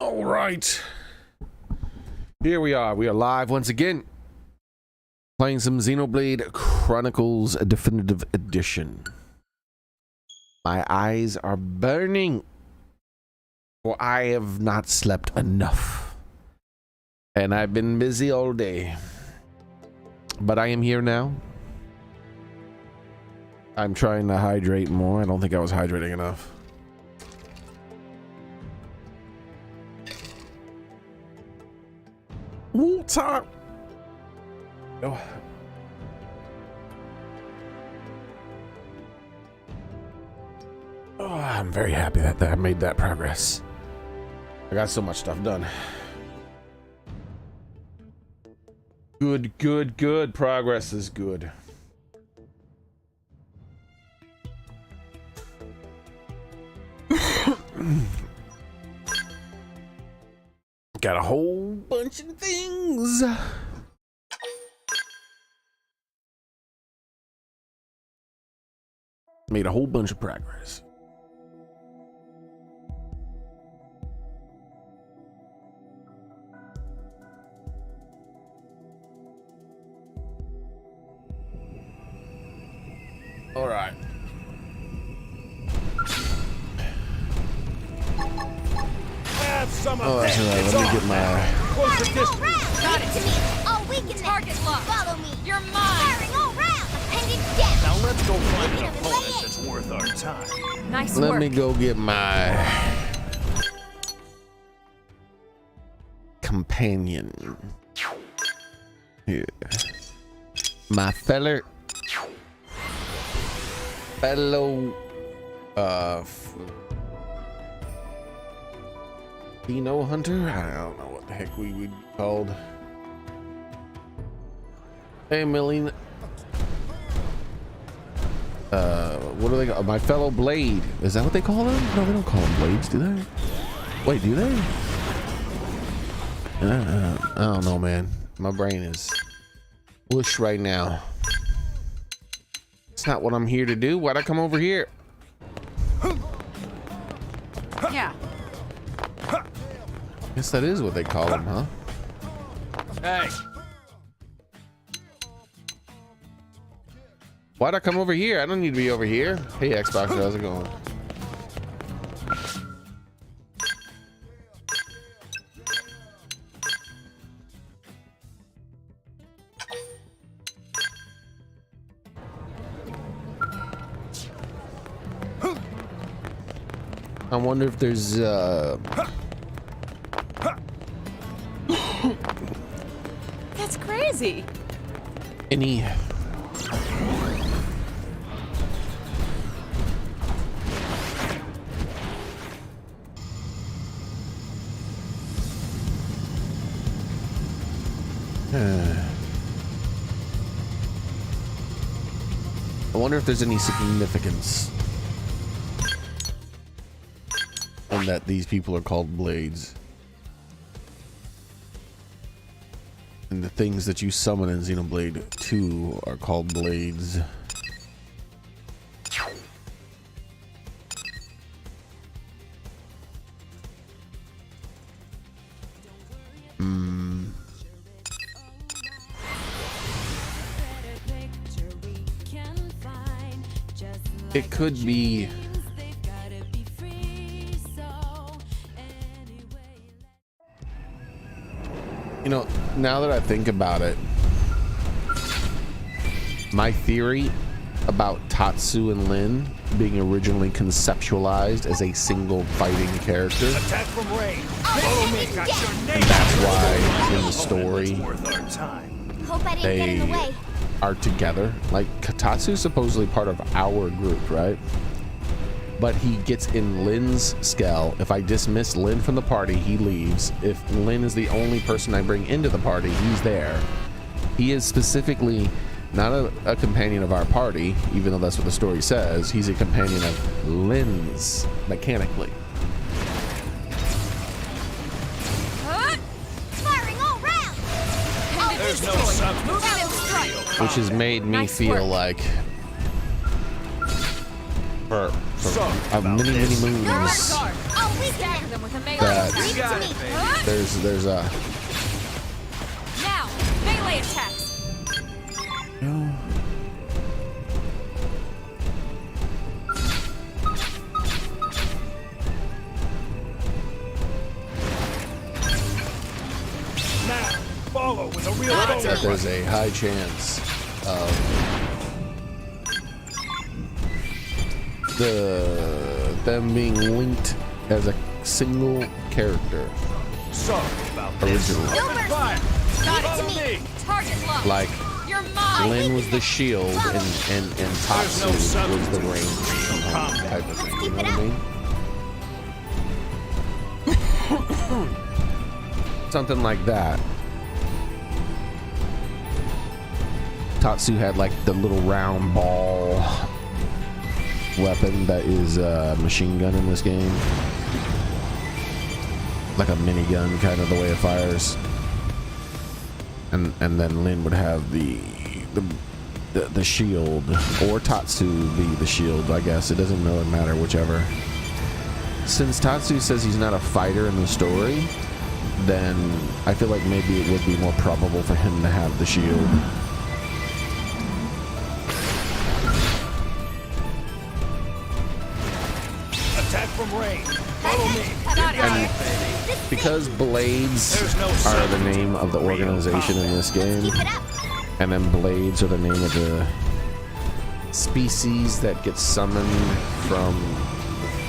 All right. Here we are. We are live once again. Playing some Xenoblade Chronicles Definitive Edition. My eyes are burning. For I have not slept enough. And I've been busy all day. But I am here now. I'm trying to hydrate more. I don't think I was hydrating enough. Water. Oh. Oh, I'm very happy that I made that progress. I got so much stuff done. Good. Progress is good. Got a whole bunch of things. Made a whole bunch of progress. All right. Have some of That's right. Let me get my. Close the distance. Got it. To me. All weak in target lock. Follow me. You're mine. Firing all round. Appendage down. Now let's go find an opponent that's worth our time. Nice Let work. me go get my companion. Here. My fellow Dino Hunter? I don't know what the heck we would be called. Hey, Millie. What do they call my fellow Blade? Is that what they call them? No, they don't call them Blades, do they? Wait, do they? I don't know, man. My brain is whoosh right now. It's not what I'm here to do. Why'd I come over here? Yeah. Guess that is what they call them, huh? Hey. Why'd I come over here? I don't need to be over here. Hey, Xbox, how's it going? I wonder if there's That's crazy. any I wonder if there's any significance in that these people are called Blades. And the things that you summon in Xenoblade 2 are called Blades. It could be you know, now that I think about it, my theory about Tatsu and Lin being originally conceptualized as a single fighting character, Attack from range. Follow me. Got your name. and that's why in the story Worth our time. Hope I didn't get in the they way. are together. Like Tatsu's supposedly part of our group, right? But he gets in Lin's scale. If I dismiss Lin from the party, he leaves. If Lin is the only person I bring into the party, he's there. He is specifically not a companion of our party, even though that's what the story says. He's a companion of Lin's, mechanically. Firing all round. There's no substance. Which has made me Nice feel work. like for So, many moons. You're on guard. I'll weaken Stagger them. them with a melee That- attack. Leave it to me. there's a Now, melee attacks. Now, follow with a real that bonus. there's a high chance of them being linked as a single character Sorry about this. originally. No mercy. Fire. Leave it to Follow me. me. Target locked. Like You're mine. Lin was the shield and Tatsu was the range combat. type of thing. Let's You keep know it what I mean? Something like that. Tatsu had like the little round ball weapon that is a machine gun in this game. Like a minigun, kind of the way it fires. And then Lin would have the shield, or Tatsu be the shield. I guess it doesn't really matter, whichever. Since Tatsu says he's not a fighter in the story, then I feel like maybe it would be more probable for him to have the shield. Attack from range. Follow me. Got it. And because Blades There's no are the substitute name of the for real organization in this game, Keep it up. and then Blades are the name of the species that get summoned from,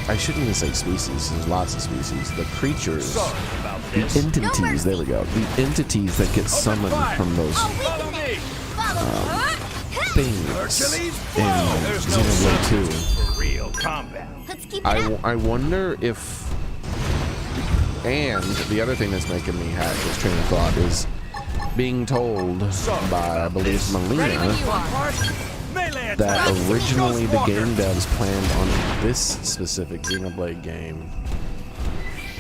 I shouldn't even say species, there's lots of species, the creatures, Sorry about the this. entities, there we go, the entities that get summoned from those I'll Follow weaken them. me. Follow me. things Hercules, in whoa. There's no Xenoblade 2. substitute for real combat. Let's keep it up. I wonder if, and the other thing that's making me have this train of thought is being told by, I believe, Ready when Melina, you are. Part. Melee attack. that originally the Ghost game Walker. devs planned on this specific Xenoblade game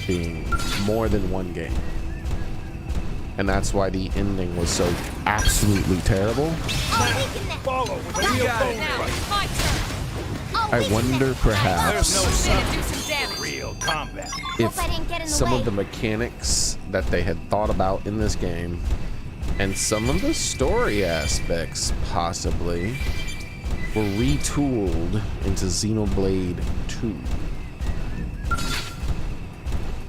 being more than one game. And that's why the ending was so absolutely terrible. I'll weaken them. Follow with a Got real it. Now, bonus. it's my turn. I'll I weaken wonder them. perhaps There's no Move in and do substitute some for damage. real combat. if Hope I didn't get in the some way. of the mechanics that they had thought about in this game and some of the story aspects possibly were retooled into Xenoblade 2.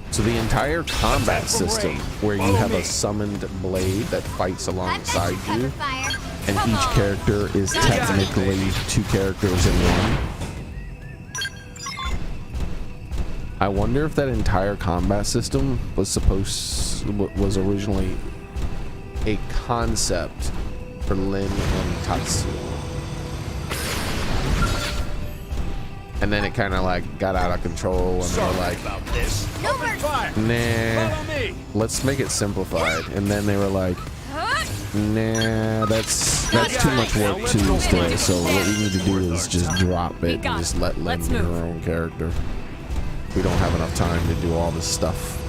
So the entire combat Attack from system range. where you Follow have me. a summoned blade that fights I've got alongside you cover you, fire. and Come each on. character is Got it. technically two characters in one. I wonder if that entire combat system was originally a concept for Lin and Tatsu, and then it kind of like got out of control, and they Sorry were like, about this. No Open mercy. fire. "Nah, Follow me. let's make it simplified." And then they were like, Huh? "Nah, that's too much work to stay. So what we need to do is just drop it and just let Lin Let's be her move. own character. We don't have enough time to do all this stuff."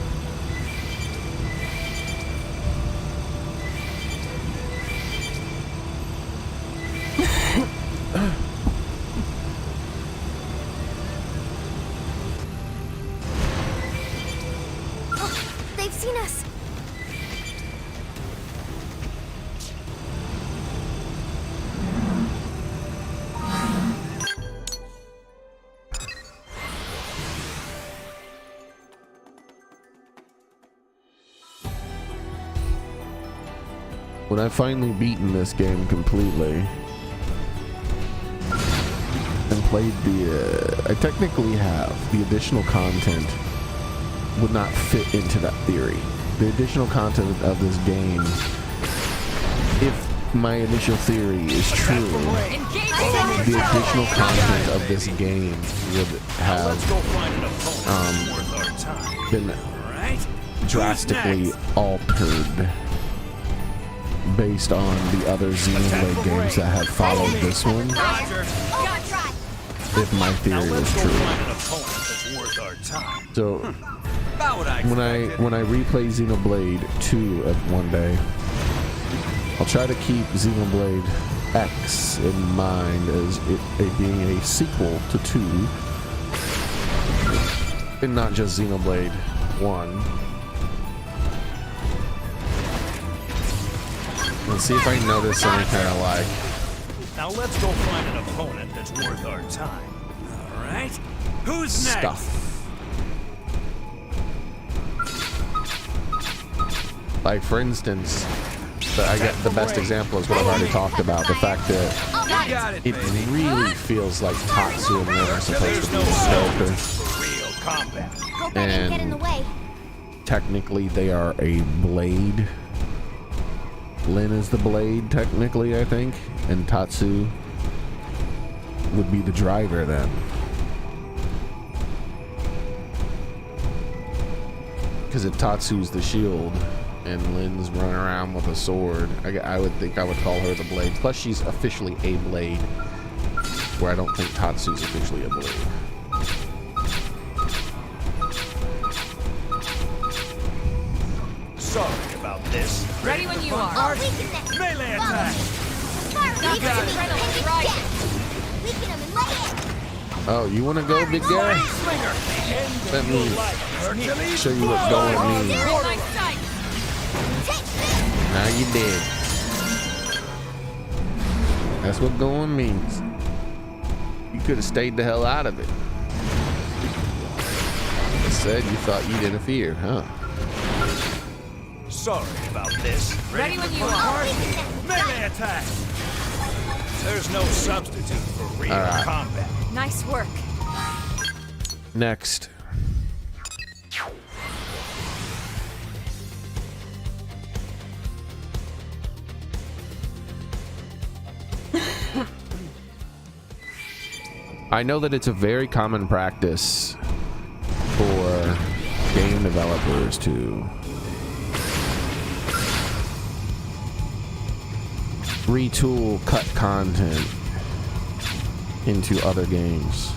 They've seen us. When I finally beaten this game completely and played I technically have the additional content would not fit into that theory. The additional content of this game, if my initial theory is true, Engage the additional content of this game would Let's have go find an opponent worth our time. been All right? drastically Who's next? altered based on the other Xenoblade games that have followed this one, Roger. Overdrive. if my Now theory was let's go true. find an opponent that's worth our time. So About what I when I replay Xenoblade 2 one day, I'll try to keep Xenoblade X in mind as it being a sequel to 2, And not just Xenoblade 1. Let's see if I notice any kind of like Now let's go find an opponent that's worth our time. All right. Who's next? stuff. Like for instance, I get the best example is what I've already talked about. The fact that You got it, it baby. really feels like Tatsu and Lin are supposed to be stokers. For real combat. Hope I didn't get in the way. Technically, they are a blade. Lin is the blade, technically, I think. And Tatsu would be the driver then. Because if Tatsu's the shield and Lin's running around with a sword, I would think I would call her the blade. Plus, she's officially a blade, where I don't think Tatsu's officially a blade. Sorry about this. Ready when you are. I'll weaken them. Melee Follow attack. me. Fire Got weaken it. them and Adrenaline it's rising. death. Weaken them and lay in. Oh, you want to go, big guy? Slinger. Let me Hercules. show you what going means. You're in my sight. Take this. Now you did. That's what going means. You could have stayed the hell out of it. Said you thought you'd interfere, huh? Sorry about this. Ready when you I'll are. weaken them. Melee attack. There's no substitute for real All right. combat. Nice work. Next. I know that it's a very common practice for game developers to retool cut content into other games.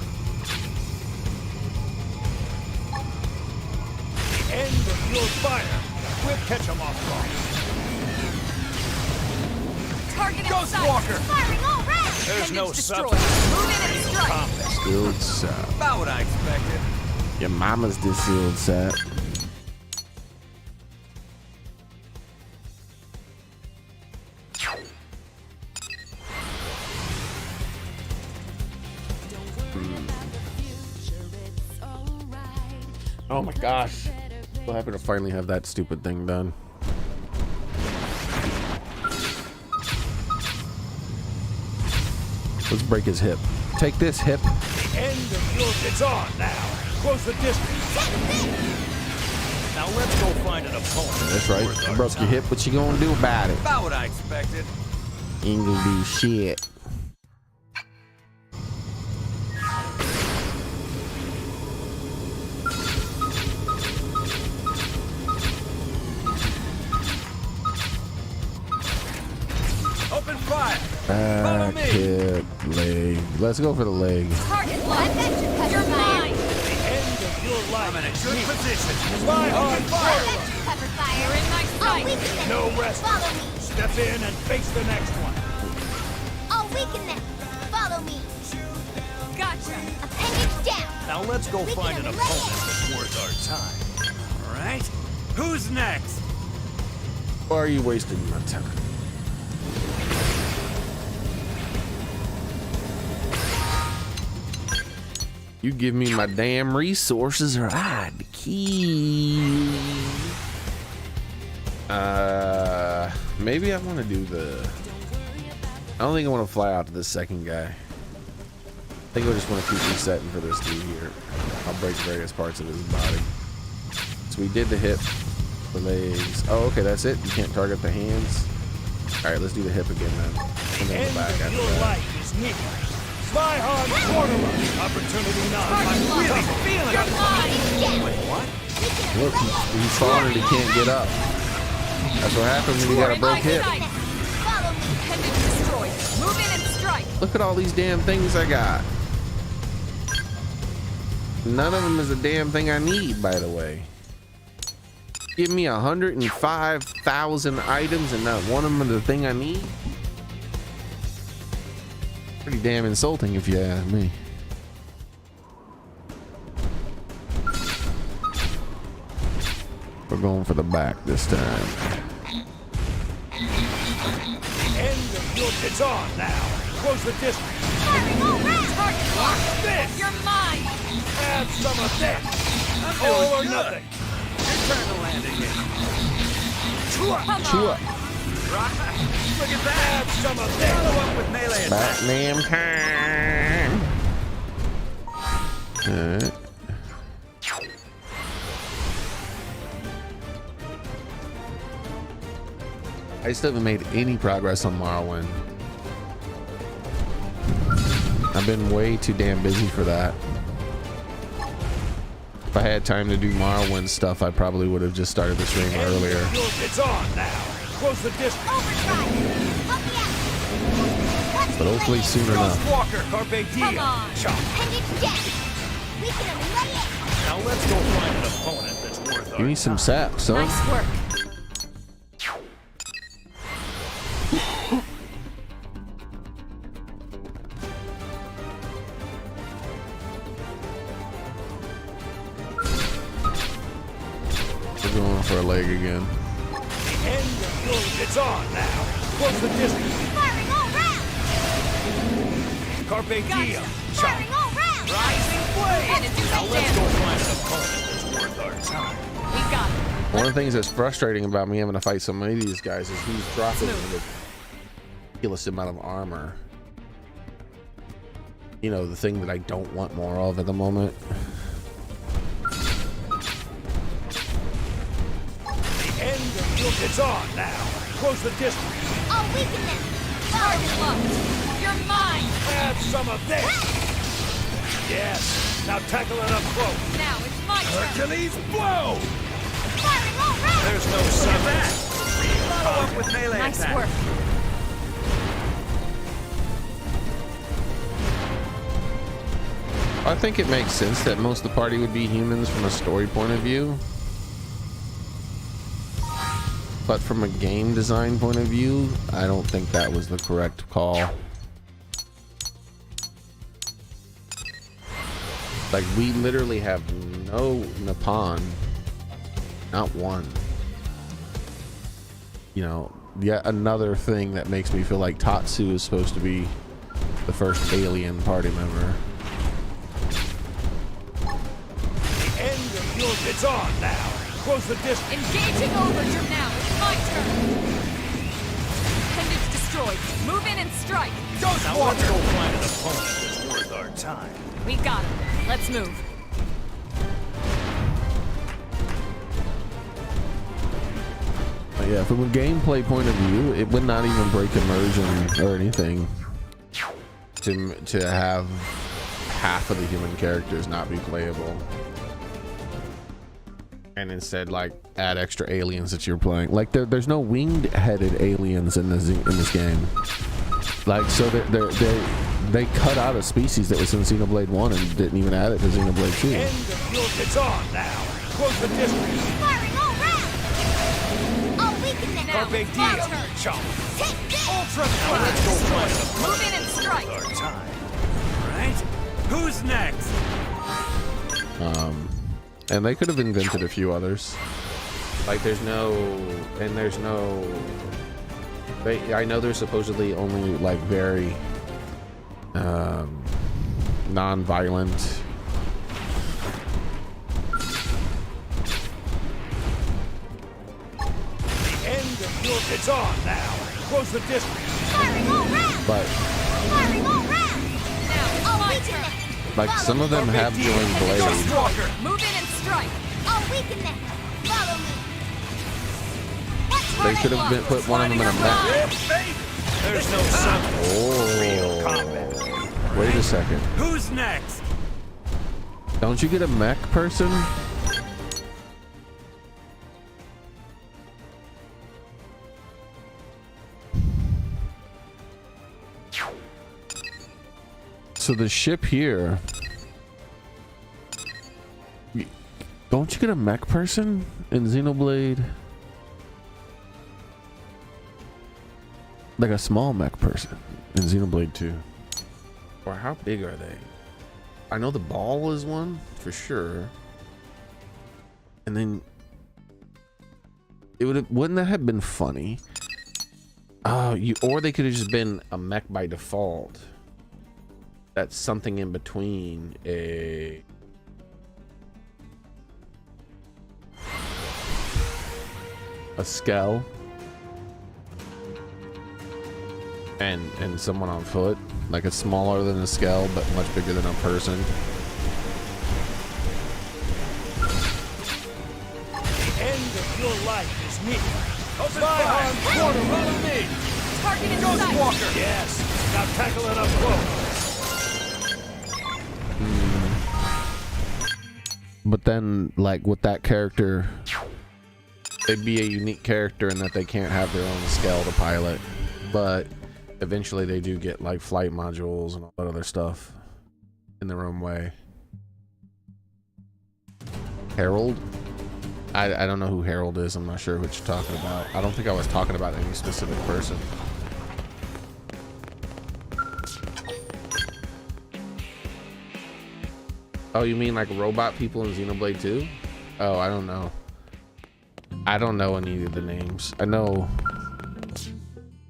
End of your fire. We'll catch them off guard. Target in Ghost sight. Walker. Firing all round. There's no Appendage destroyed. substitute Move in and for strike. combat. Skilled sap. About what I expected. Your mama's distilled sap. Oh my gosh. So happy to finally have that stupid thing done. Let's break his hip. Take this, hip. End of your... It's on now. Close the distance. Now let's go find an opponent. That's right. worth You our broke your time. hip. What you gonna do about it? About what I expected. You ain't gonna do shit. Open fire. Follow Back, me. hip, leg. Let's go for the leg. Target locked. You're mine. The end of your life. I'm in a good position. Fly hard, fire. Cover You're fire. in my I'll sight. weaken them. No rest. Follow me. Step in and face the next one. I'll weaken them. Follow me. Gotcha. Appendage down. Now let's go We find can an lay it. opponent that's worth our time. All right. Who's next? Why are you wasting my time? You give me my damn resources or I'd kill. Maybe I want to do the... I don't think I want to fly out to this second guy. I think I just want to keep resetting for this dude here. I'll break various parts of his body. So we did the hip, the legs. Oh, okay, that's it. You can't target the hands. All right, let's do the hip again then. And then End the back of after your that. life is near. Fly hard, corner rush. Opportunity now. I'm really feeling You're it. mine. Wait, what? Look, he's falling and he can't get up. That's what happens when you got a broke hip. Follow me. Appendage destroyed. Move in and strike. Look at all these damn things I got. None of them is a damn thing I need, by the way. Give me 105,000 items and not one of them is the thing I need. Pretty damn insulting if you ask me. We're going for the back this time. End of your... It's on now. Close the distance. Firing all round! Target locked. This! You're mine. Have some of this. I'm All doing or good. nothing. Your turn to land again. Come Chew on. up. Right. Look at that. Have some of this. Follow up with melee attack. Batman time. Alright. I still haven't made any progress on Morrowind. I've been way too damn busy for that. If I had time to do Morrowind stuff, I probably would have just started the stream earlier. It's on now. Close the distance. Overdrive! Let me out! Watch But me hopefully lay it. soon enough. Walker, Carpe Diem. Come on. Chop. Appendage death! We can lay it! Now let's go find an opponent that's worth Give our me some time. sap, son. Nice work. We're going for a leg again. End of your... It's on now. Close the distance. Firing all round! Carpe Diem. Chop. Firing all round! Rising flame. And do Now some let's go damage. find an opponent that's worth our time. We got it. One of the things that's frustrating about me having to fight so many of these guys is he's dropping the ridiculous amount of armor. You know, the thing that I don't want more of at the moment. The end of your... It's on now. Close the distance. I'll weaken them! Target locked. You're mine. Have some of this. Yes. Now tackle it up close. Now it's my turn. Hercules blow. Firing all round! There's no sun of that. Follow up with melee Nice attack. work. I think it makes sense that most of the party would be humans from a story point of view. But from a game design point of view, I don't think that was the correct call. Like, we literally have no Nippon. Not one. You know, yet another thing that makes me feel like Tatsu is supposed to be the first alien party member. End of your... It's on now. Close the distance. Engaging Overture now. It's my turn. Appendage destroyed. Move in and strike. Now let's go find an opponent that's worth our time. We got him. Let's move. But yeah, from a gameplay point of view, it would not even break immersion or anything to have half of the human characters not be playable, and instead like add extra aliens that you're playing. Like there's no winged-headed aliens in this game. Like, so they cut out a species that was in Xenoblade 1 and didn't even add it to Xenoblade 2. End of your... It's on now. Close the distance. Firing all round! I'll weaken them! Now Carpe it's my Diem. turn. Chop. Take this! Ultra Appendage Let's go find destroyed. an Move in and strike. opponent worth our time. Right? Who's next? And they could have invented a few others. Like there's no, I know there's supposedly only like very non-violent End of your... It's on now. Close the distance. Firing all round! but Firing all round! Now it's I'll my weaken turn. them! like some of them have joined Appendage Blade. destroyed. Move in and strike. I'll weaken them! Follow me! Let's They run should it! have been put one of them in a mech. There's no sun. Oh, Combat. wait a second. Who's next? Don't you get a mech person? So the ship here, don't you get a mech person in Xenoblade? Like a small mech person in Xenoblade 2. Or how big are they? I know the ball is one for sure. And then It wouldn't that have been funny? Oh, or they could have just been a mech by default. That's something in between a skell and someone on foot, like it's smaller than a skell but much bigger than a person. The end of your life is near. Open fire! Quarter, follow me! Target in Ghost sight! Walker! Yes! Now tackle it up close! But then, like, with that character, they'd be a unique character in that they can't have their own scale to pilot. But eventually they do get, like, flight modules and all that other stuff in their own way. Harold? I don't know who Harold is. I'm not sure what you're talking about. I don't think I was talking about any specific person. Oh, you mean like robot people in Xenoblade 2? Oh, I don't know. I don't know any of the names. I know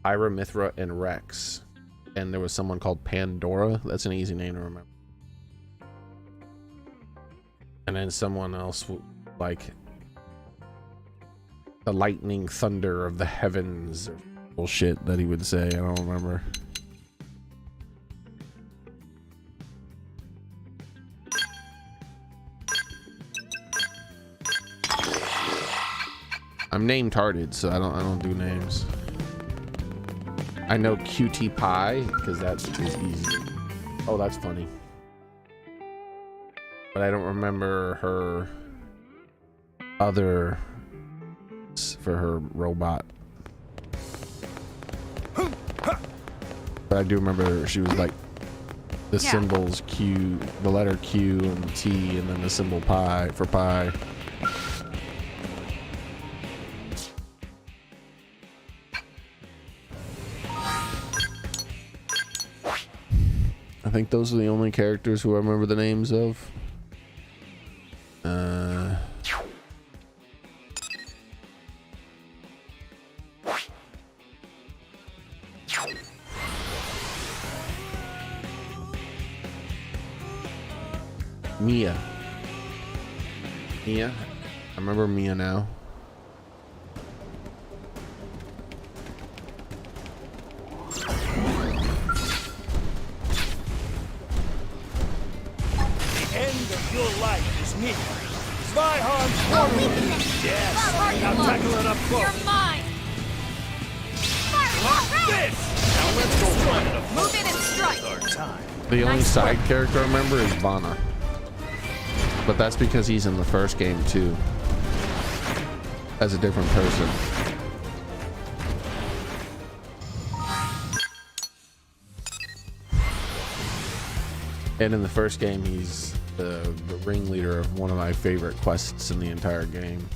Ira, Mithra, and Rex. And there was someone called Pandora. That's an easy name to remember. And then someone else like the lightning thunder of the heavens or bullshit that he would say. I don't remember. I'm name tarded, so I don't do names. I know QT Pie because that is easy. Oh, that's funny. But I don't remember her other for her robot. But I do remember she was like the symbols Q, the letter Q and T, and then the symbol pi for pi. I think those are the only characters who I remember the names of. Mia. I remember Mia now. Now tackle it up close. You're mine! Now let's go find it. Move in and strike! Our time. The only side character I remember is Vana. But that's because he's in the first game too. As a different person. And in the first game he's the ringleader of one of my favorite quests in the entire game.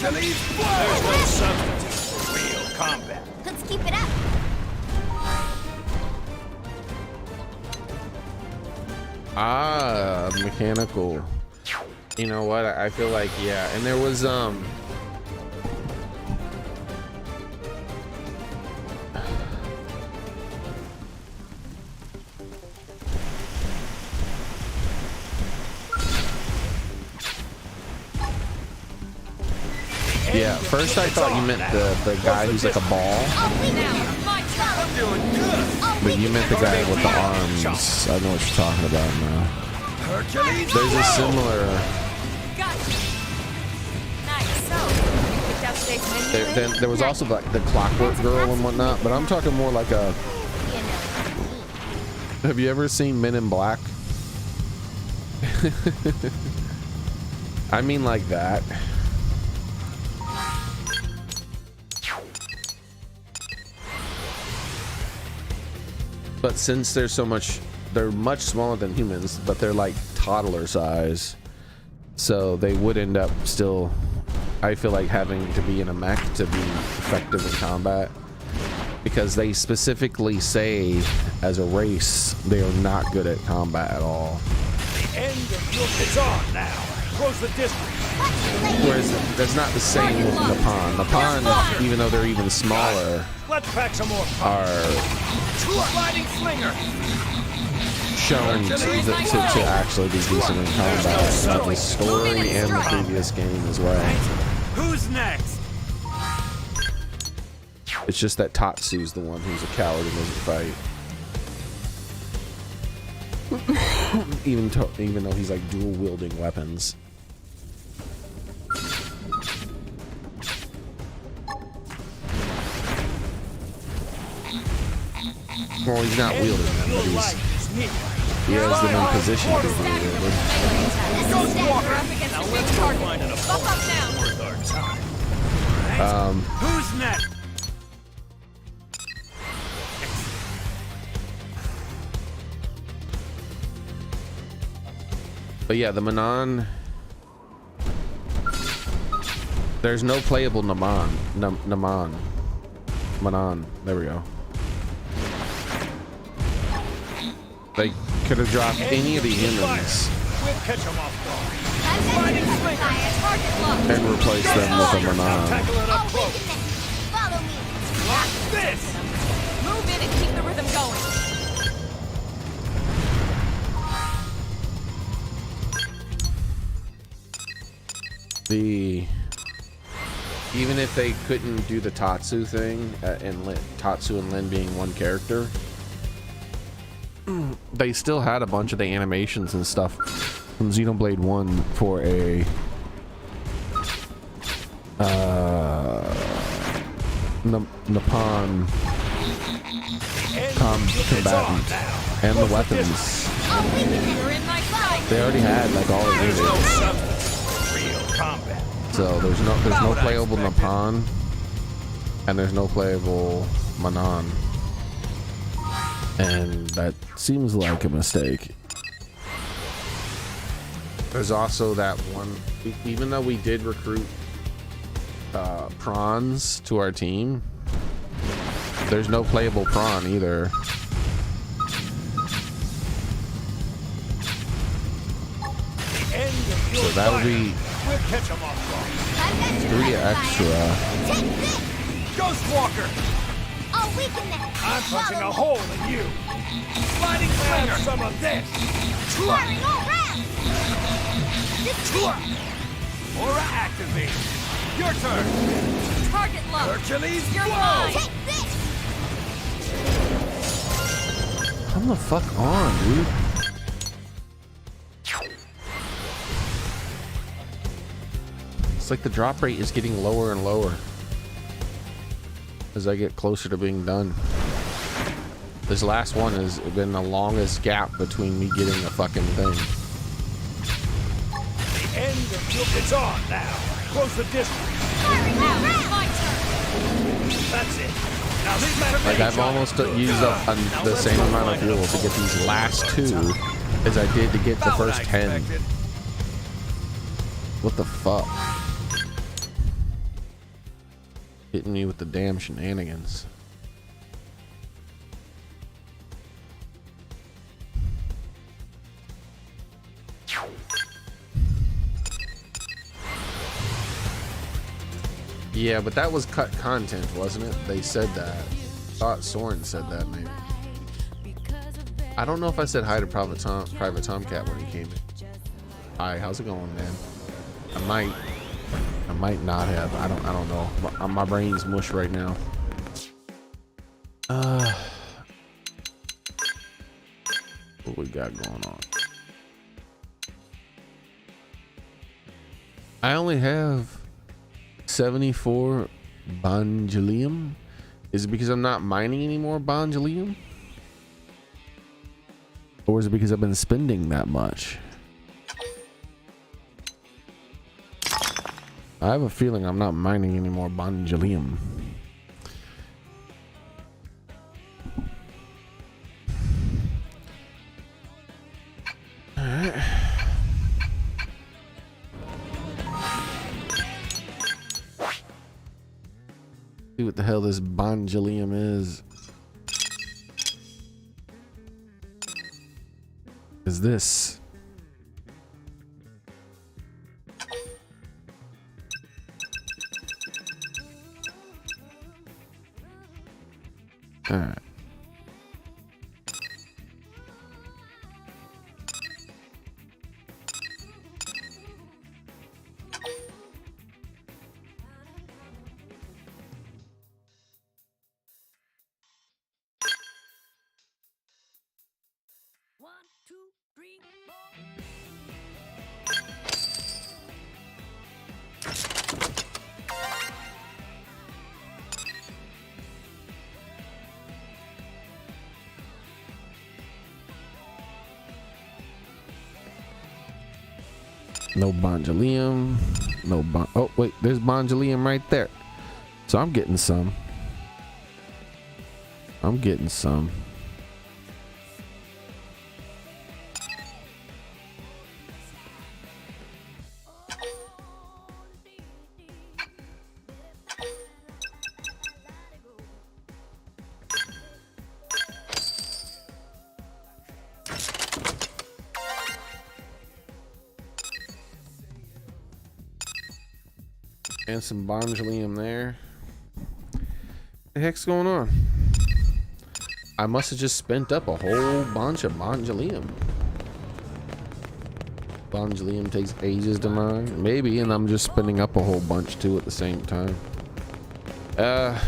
There's no substitute for real combat. Let's keep it up. Ah, mechanical. You know what? I feel like, yeah. And there was yeah, first I thought you meant the guy who's like a ball. I'm doing good. But you meant the guy with the arms. I know what you're talking about now. Hercules, There's a similar. There was also like the Clockwork Girl and whatnot, but I'm talking more like a. Have you ever seen Men in Black? I mean like that. But since there's so much, they're much smaller than humans, but they're like toddler size. So they would end up still I feel like having to be in a mech to be effective in combat, because they specifically say as a race they are not good at combat at all. The end of your it's on now. Close the district. Whereas that's not the same with Nippon. Nippon, even though they're even smaller, Let's pack some more. are Sliding slinger. shown to actually be decent in combat with the story and the previous game as well. Who's next? It's just that Tatsu's the one who's a coward and doesn't fight. even though he's like dual wielding weapons. Well, he's not wielding them, but he has them in position to be wielded. Ghost Walker. Up against Now the let's big go target. find an Buff up opponent now. worth our time. Who's next? But yeah, the Manon. There's no playable Manon. Manon. There we go. They could have dropped any of the humans We'll catch him off guard. Target lock. and replace them with a Manon. Tackle it up All close. weakness. Follow me. Like this. Move in and keep the rhythm going. Even if they couldn't do the Tatsu thing, and Tatsu and Lin being one character, they still had a bunch of the animations and stuff from Xenoblade 1 for a Nippon combatant and the weapons. All weakness. You're in my sight. They already had like all the There's no units. substance. Real combat. So there's no playable Nippon and there's no playable Manon. And that seems like a mistake. There's also that one, even though we did recruit prawns to our team, there's no playable prawn either. So that would be We'll catch him off guard. 3 extra. Take this. Ghost Walker. All weakness. I'm punching a hole in you. Sliding slinger. Have some of this. Firing all round. Aura activate. Your turn. Target lock. Hercules, You're blow. mine. Take this. Come the fuck on, dude. It's like the drop rate is getting lower and lower as I get closer to being done. This last one has been the longest gap between me getting a fucking thing. The end of your it's on now. Close the district. Firing all Now it's round. my turn. That's it. Now this matter. Like I've almost used up the same amount of fuel to get these last 2 as I did to get the first 10. What the fuck? Hitting me with the damn shenanigans. Yeah, but that was cut content, wasn't it? They said that. Thought Soren said that, maybe. I don't know if I said hi to Private Tomcat when he came in. Hi, how's it going, man? I might not have. I don't know. My brain's mush right now. What we got going on? I only have 74 Bonjalium. Is it because I'm not mining anymore Bonjalium? Or is it because I've been spending that much? I have a feeling I'm not mining any more Bonjalium. See what the hell this Bonjalium is. Is this? All right. One, two, three, four. No Bonjalium. No bon. Oh wait, there's Bonjalium right there. So I'm getting some. I'm getting some. And some Bonjalium there. The heck's going on? I must have just spent up a whole bunch of Bonjalium. Bonjalium takes ages to mine. Maybe, and I'm just spinning up a whole bunch too at the same time. All right.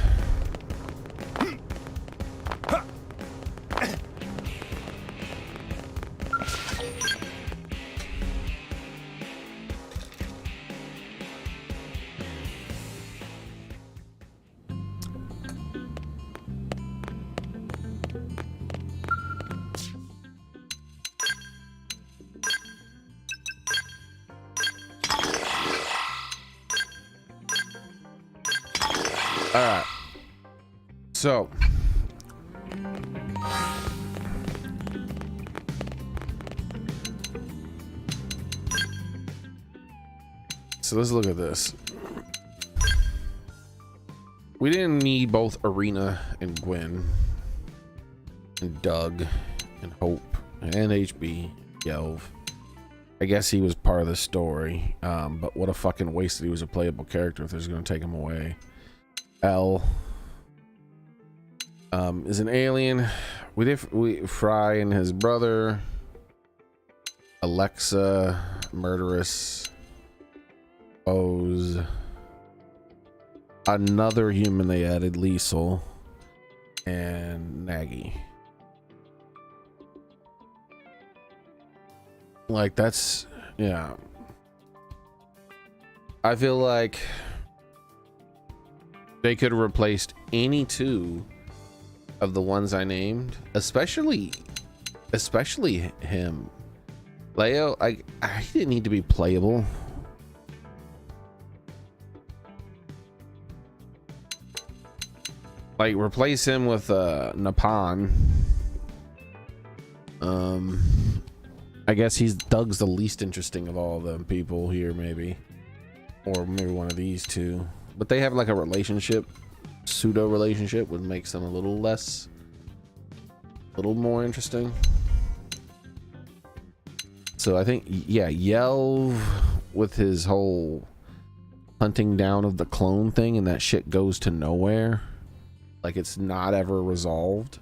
So let's look at this. We didn't need both Arena and Gwen and Doug and Hope and HB Yelv. I guess he was part of the story, but what a fucking waste that he was a playable character if they're going to take him away. L is an alien. We Fry and his brother. Alexa, murderous. O's. Another human they added, Liesel, and Nagy. Like that's, yeah. I feel like they could have replaced any two of the ones I named, especially him. Leo, he didn't need to be playable. Like replace him with Napan. I guess Doug's the least interesting of all the people here, maybe, or maybe one of these two. But they have like a relationship, pseudo relationship, which makes them a little more interesting. So I think, yeah, Yelv with his whole hunting down of the clone thing, and that shit goes to nowhere. Like it's not ever resolved.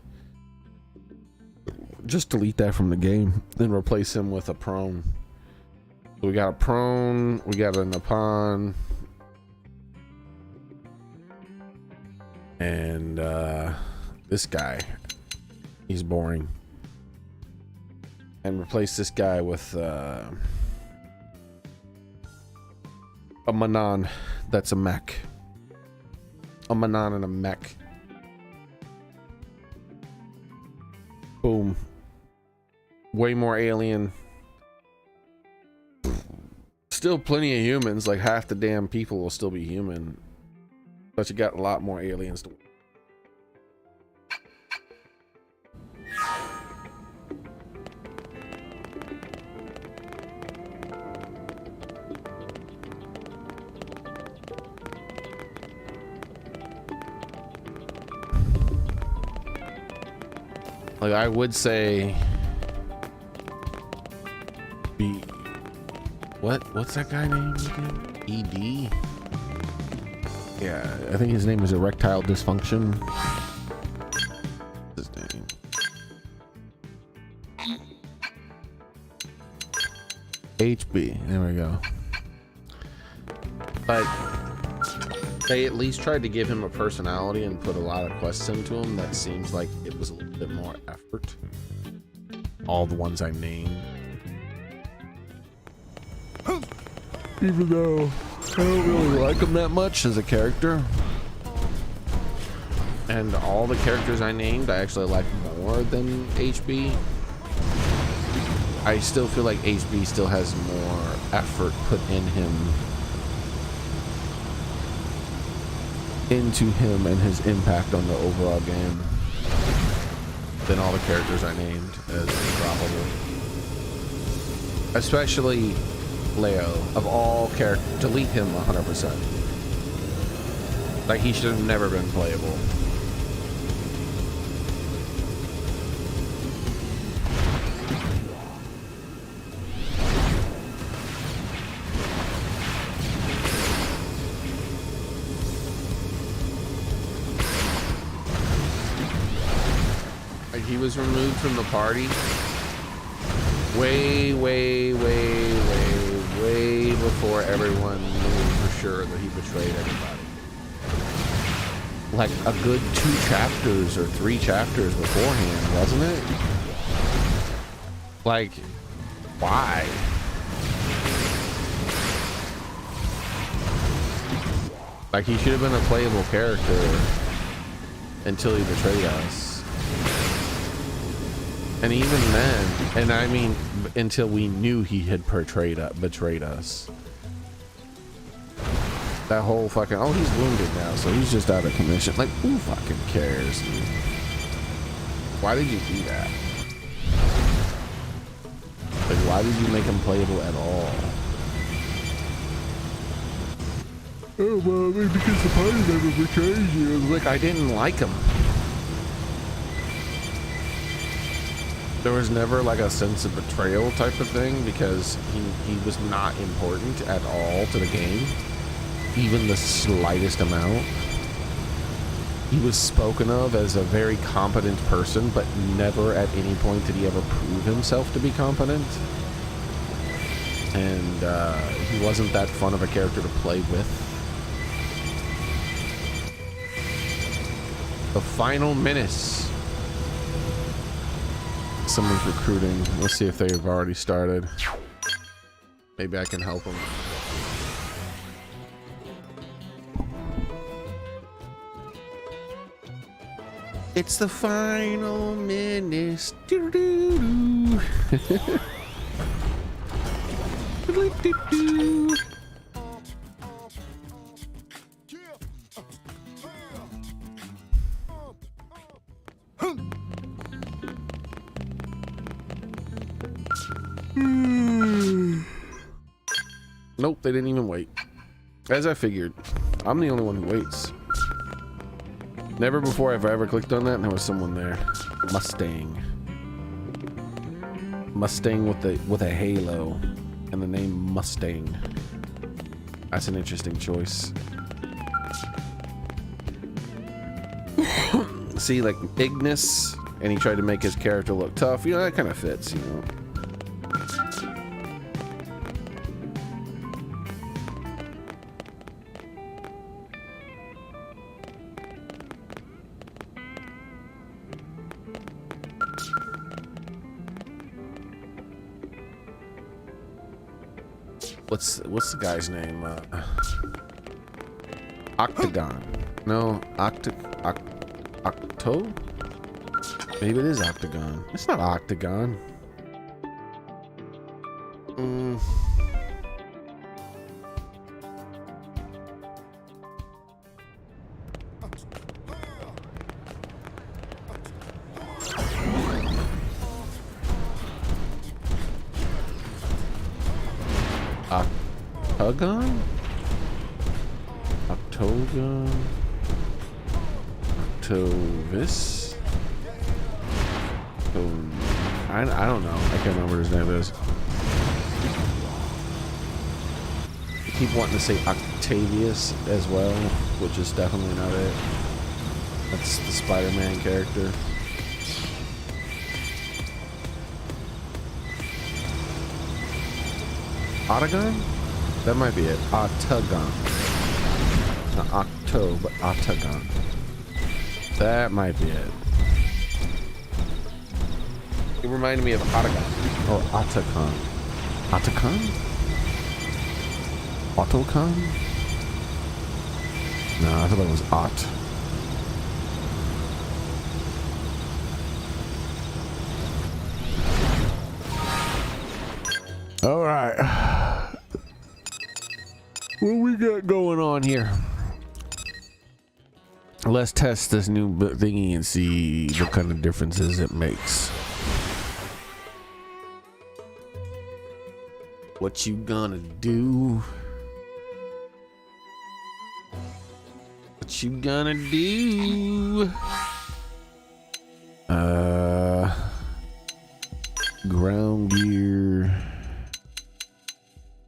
Just delete that from the game, then replace him with a prone. So we got a prone, we got a Napan, and this guy, he's boring. And replace this guy with a Manon. That's a mech. A Manon and a mech. Boom. Way more alien. Still plenty of humans. Like half the damn people will still be human, but you got a lot more aliens to Like, I would say be what's that guy name again? ED? Yeah, I think his name is Erectile Dysfunction. His name. HB. There we go. But they at least tried to give him a personality and put a lot of quests into him. That seems like it was a little bit more effort. All the ones I named. Even though I don't really like him that much as a character. And all the characters I named, I actually like more than HB. I still feel like HB still has more effort put into him and his impact on the overall game than all the characters I named as probable. Especially Leo. Of all characters, delete him 100%. Like, he should have never been playable. Like, he was removed from the party way before everyone knew for sure that he betrayed everybody. Like a good 2 chapters or 3 chapters beforehand, wasn't it? Like, why? Like, he should have been a playable character until he betrayed us. And even then, and I mean, until we knew he had betrayed us. That whole fucking, oh, he's wounded now, so he's just out of commission. Like, who fucking cares, dude? Why did you do that? Like, why did you make him playable at all? Oh, well, because the party member betrayed you. Like, I didn't like him. There was never like a sense of betrayal type of thing because he was not important at all to the game, even the slightest amount. He was spoken of as a very competent person, but never at any point did he ever prove himself to be competent. And he wasn't that fun of a character to play with. The final menace. Someone's recruiting. Let's see if they've already started. Maybe I can help them. It's the final menace. Doo-doo-doo. Doo-doo-doo. Nope, they didn't even wait. As I figured, I'm the only one who waits. Never before have I ever clicked on that and there was someone there. Mustang. Mustang with a halo and the name Mustang. That's an interesting choice. See, like Ignis, and he tried to make his character look tough. You know, that kind of fits, you know. What's the guy's name? Octagon. No, Octo? Maybe it is Octagon. It's not Octagon. Octagon? Octovis? I don't know. I can't remember what his name is. I keep wanting to say Octavius as well, which is definitely not it. That's the Spider-Man character. Octagon? That might be it. Octagon. Not Octo, but Octagon. That might be it. It reminded me of Octagon. Or Otacon. Otacon? Autocon? No, I thought it was Ot. All right. What we got going on here? Let's test this new thingy and see what kind of differences it makes. What you gonna do? What you gonna do? Ground gear.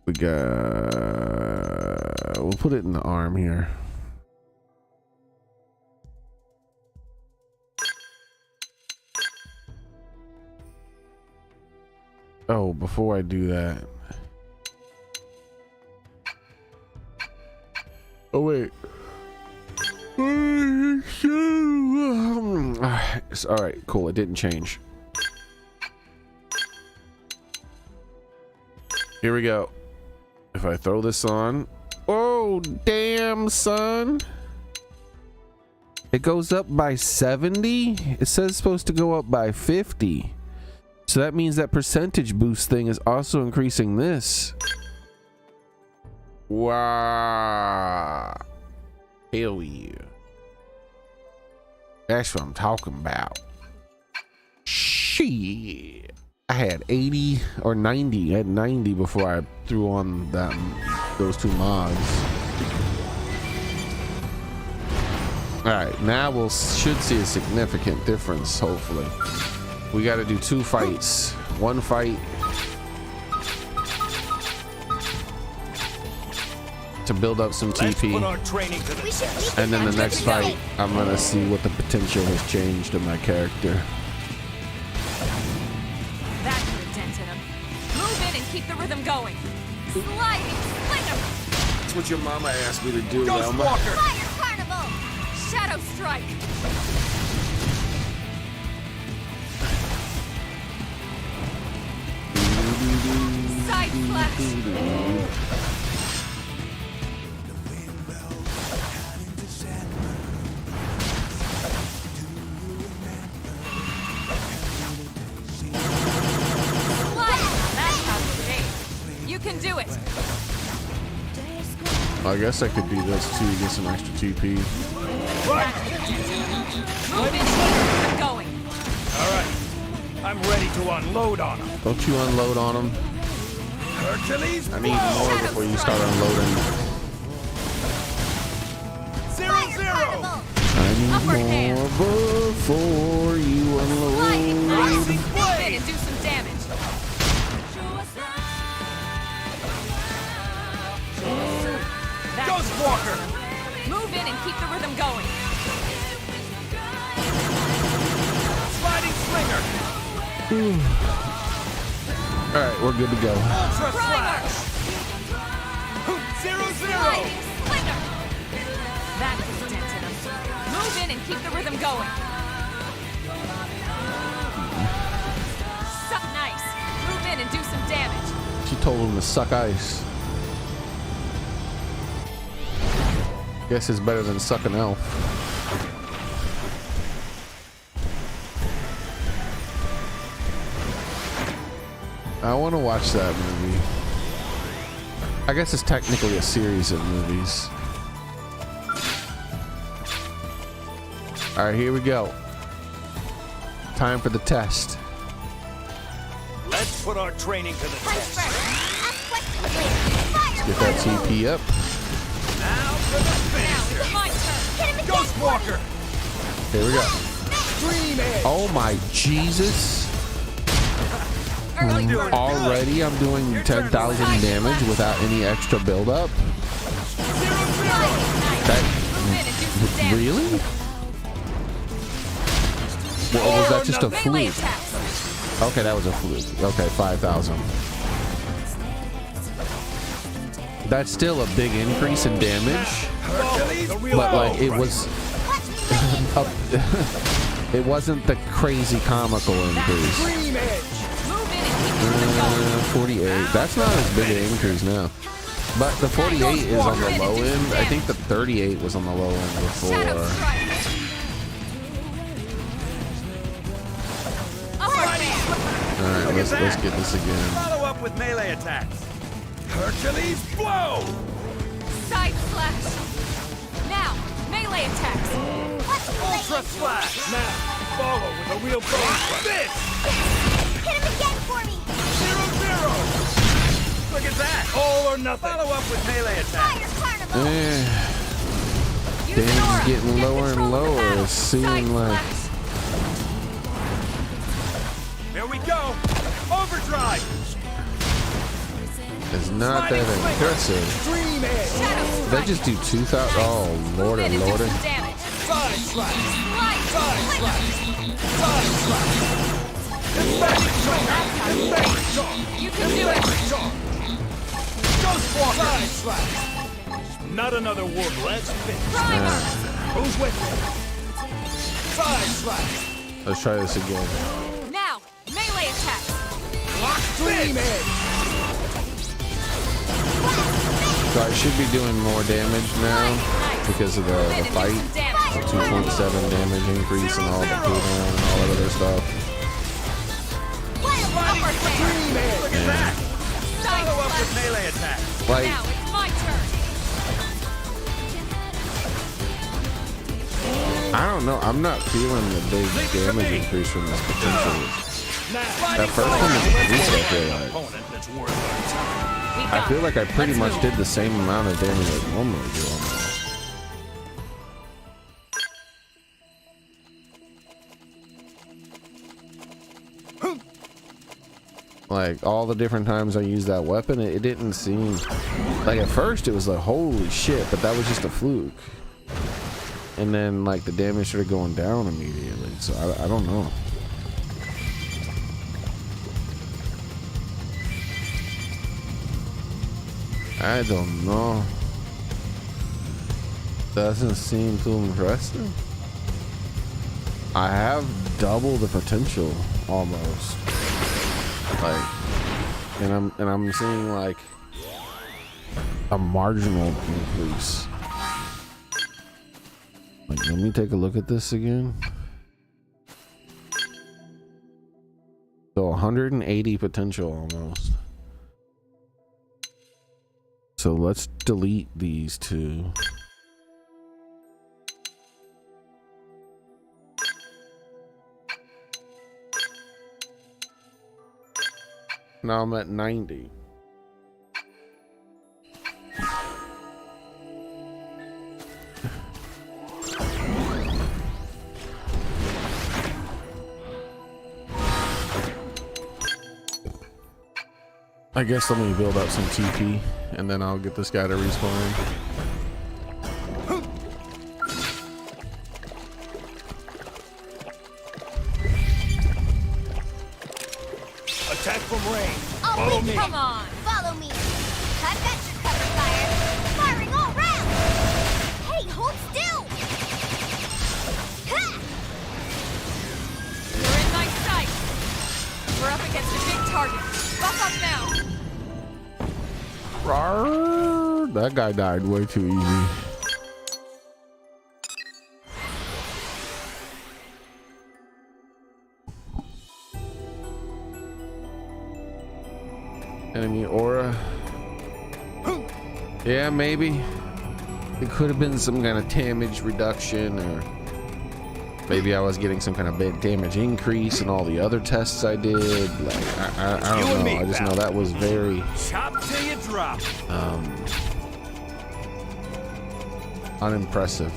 We got, we'll put it in the arm here. Oh, before I do that. Oh, wait. It's all right, cool. It didn't change. Here we go. If I throw this on, oh damn son, it goes up by 70. It says it's supposed to go up by 50, so that means that percentage boost thing is also increasing this. Wow, hell yeah, that's what I'm talking about. Shit, I had 80 or 90. I had 90 before I threw on those two mods. All right, now we should see a significant difference. Hopefully, we got to do 2 fights. One fight to build up some TP, and then the next fight, I'm gonna see what the potential has changed in my character. Keep the rhythm going. Sliding slinger. That's what your mama asked me to do, Ghost Velma. Walker. Fire carnival. Shadow strike. Side slash. Can do it. I guess I could do this too, get some extra TP. Move in, I'm going. All right, I'm ready to unload on them. Don't you unload on them? Hercules, I need more before you start unloading. 0-0. I need Upward more hand. before you Sliding unload. move in and do some damage. Ghost Walker. Move in and keep the rhythm going. Sliding slinger. All right, we're good to go. Ultra Primer. slash. 0-0. Sliding slinger. That's a dent in him. Move in and keep the rhythm going. Suck nice. Move in and do some damage. She told him to suck ice. Guess it's better than sucking elf. I want to watch that movie. I guess it's technically a series of movies. All right, here we go. Time for the test. Let's put our training to the Punch test. first. Fire Get that TP up. Now for the Now finish. it's my turn. Hit him again. Ghost Walker. Here we go. Extreme edge. Oh my Jesus. Early Doing bird. good. Already I'm doing 10,000 damage without any extra buildup. That Move in and do some damage. really? Well, was that just a Melee fluke? attacks. Okay, that was a fluke. Okay, 5,000. That's still a big increase in damage, but like it was, it wasn't the crazy comical increase. Extreme edge. Move in and keep moving going. 48. That's not as big an increase now. But the 48 is on the low end. I think the 38 was on the low end before. Shadow strike. Upper man. All right, let's get this again. Follow up with melee attacks. Hercules blow. Side slash. Now, melee attacks. Ultra slash. Now, follow with a real bone. This. Hit him again for me! 0-0. Look at that. All or nothing. Follow up with melee attacks. Fire carnival! Eh, Use damage an aura. getting Get lower and control of the lower. battle. It seemed Side like slash. Here we go. Overdrive. it's not Sliding that slinger. impressive. Extreme edge. Shadow They strike. just do 2,000. Oh Move lordy, in and do lordy. some damage. Side slash. Slice. Side slash. Side slash. Emphatic charge. Emphatic charge. You can do it. Charge. Ghost walker. Side slash. Not another word. Let's finish. Primer. Who's with me? Side slash. Let's try this again. Now, melee attacks. Extreme edge. So I should be doing more damage now because of Move in the and do fight. some damage. 2.7 damage increase and all the cooldown and all that other stuff. Upper Extreme man. edge. Look at that. Side Follow up with slash. melee attacks. Like, Now it's my turn. I don't know. I'm not feeling the big damage increase from this potential. That first one was a fluke, I feel like. Opponent that's worth our time. We I got feel it. like I pretty Let's much move. did the same amount of damage I normally do almost. Like all the different times I used that weapon, it didn't seem like at first it was like holy shit, but that was just a fluke. And then like the damage started going down immediately. So I don't know. I don't know. Doesn't seem too impressive. I have double the potential almost. Like, and I'm seeing like a marginal increase. Like, let me take a look at this again. So 180 potential almost. So let's delete these two. Now I'm at 90. I guess let me build up some TP and then I'll get this guy to respawn. Attack from range. Oh, Follow me. Come on. Follow me! I've got your cover fire! Firing all round! Hey, hold still! Ha! You're in my sight. We're up against a big target. Buff up now. Rawr, that guy died way too easy. Enemy aura. Yeah, maybe. It could have been some kind of damage reduction, or maybe I was getting some kind of big damage increase in all the other tests I did. Like, I You don't and know. me, I just know pal. that was very Chop till you drop. unimpressive.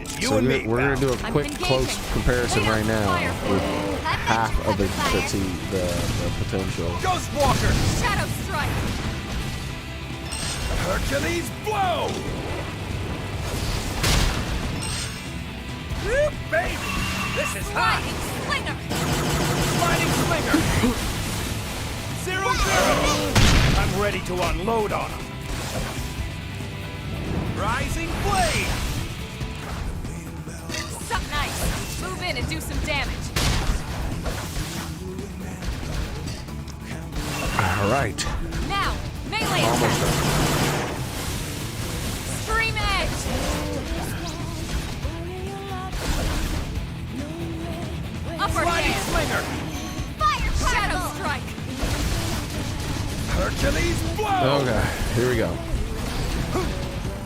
It's You So and me, we're gonna pal. do a quick close comparison right now with half of the potential. Ghost Walker! Shadow strike. Hercules blow! Woo, baby! This is hot! Lightning slinger. Sliding slinger! 0-0! I'm ready to unload on him. Rising blade! Suck nice. Move in and do some damage. All right. Now, melee Almost attack. done. Stream edge. Upper Sliding hand. slinger! Fire Shadow particle! strike. Hercules blow! Okay, here we go.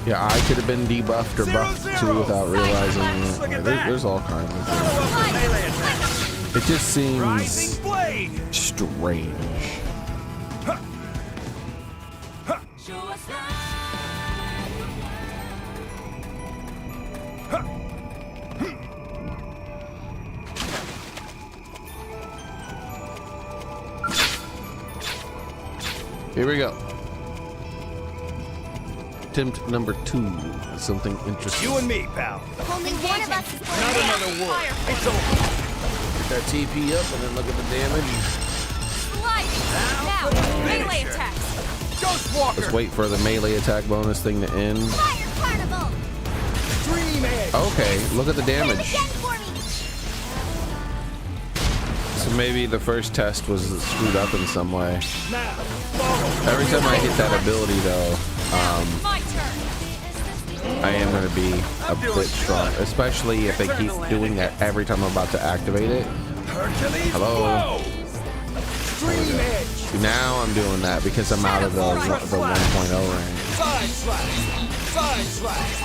Yeah, I could have been debuffed or buffed too without realizing it. Look at There- that. there's all kinds of Follow things. up with melee attack! It just seems Rising blade! strange. Here we go. Attempt number 2. Something interesting. You and me, pal. Only one of us is going Not down. another word. Fire It's over. Get that TP up and then look at the damage. Sliding. Now, for the melee finisher. attacks. Ghost Walker! Let's wait for the melee attack bonus thing to end. Fire carnival! Dream Edge! Okay, look at the Save damage. again for me! So maybe the first test was screwed up in some way. Now, follow. Every time I hit that ability though, My turn. I am going to be a bit strong, especially if they keep doing that every time I'm about to activate it. Hercules Hello? blow! Dream Edge! See, now I'm doing that because I'm out of the 1.0 range. Side slash! Side slash!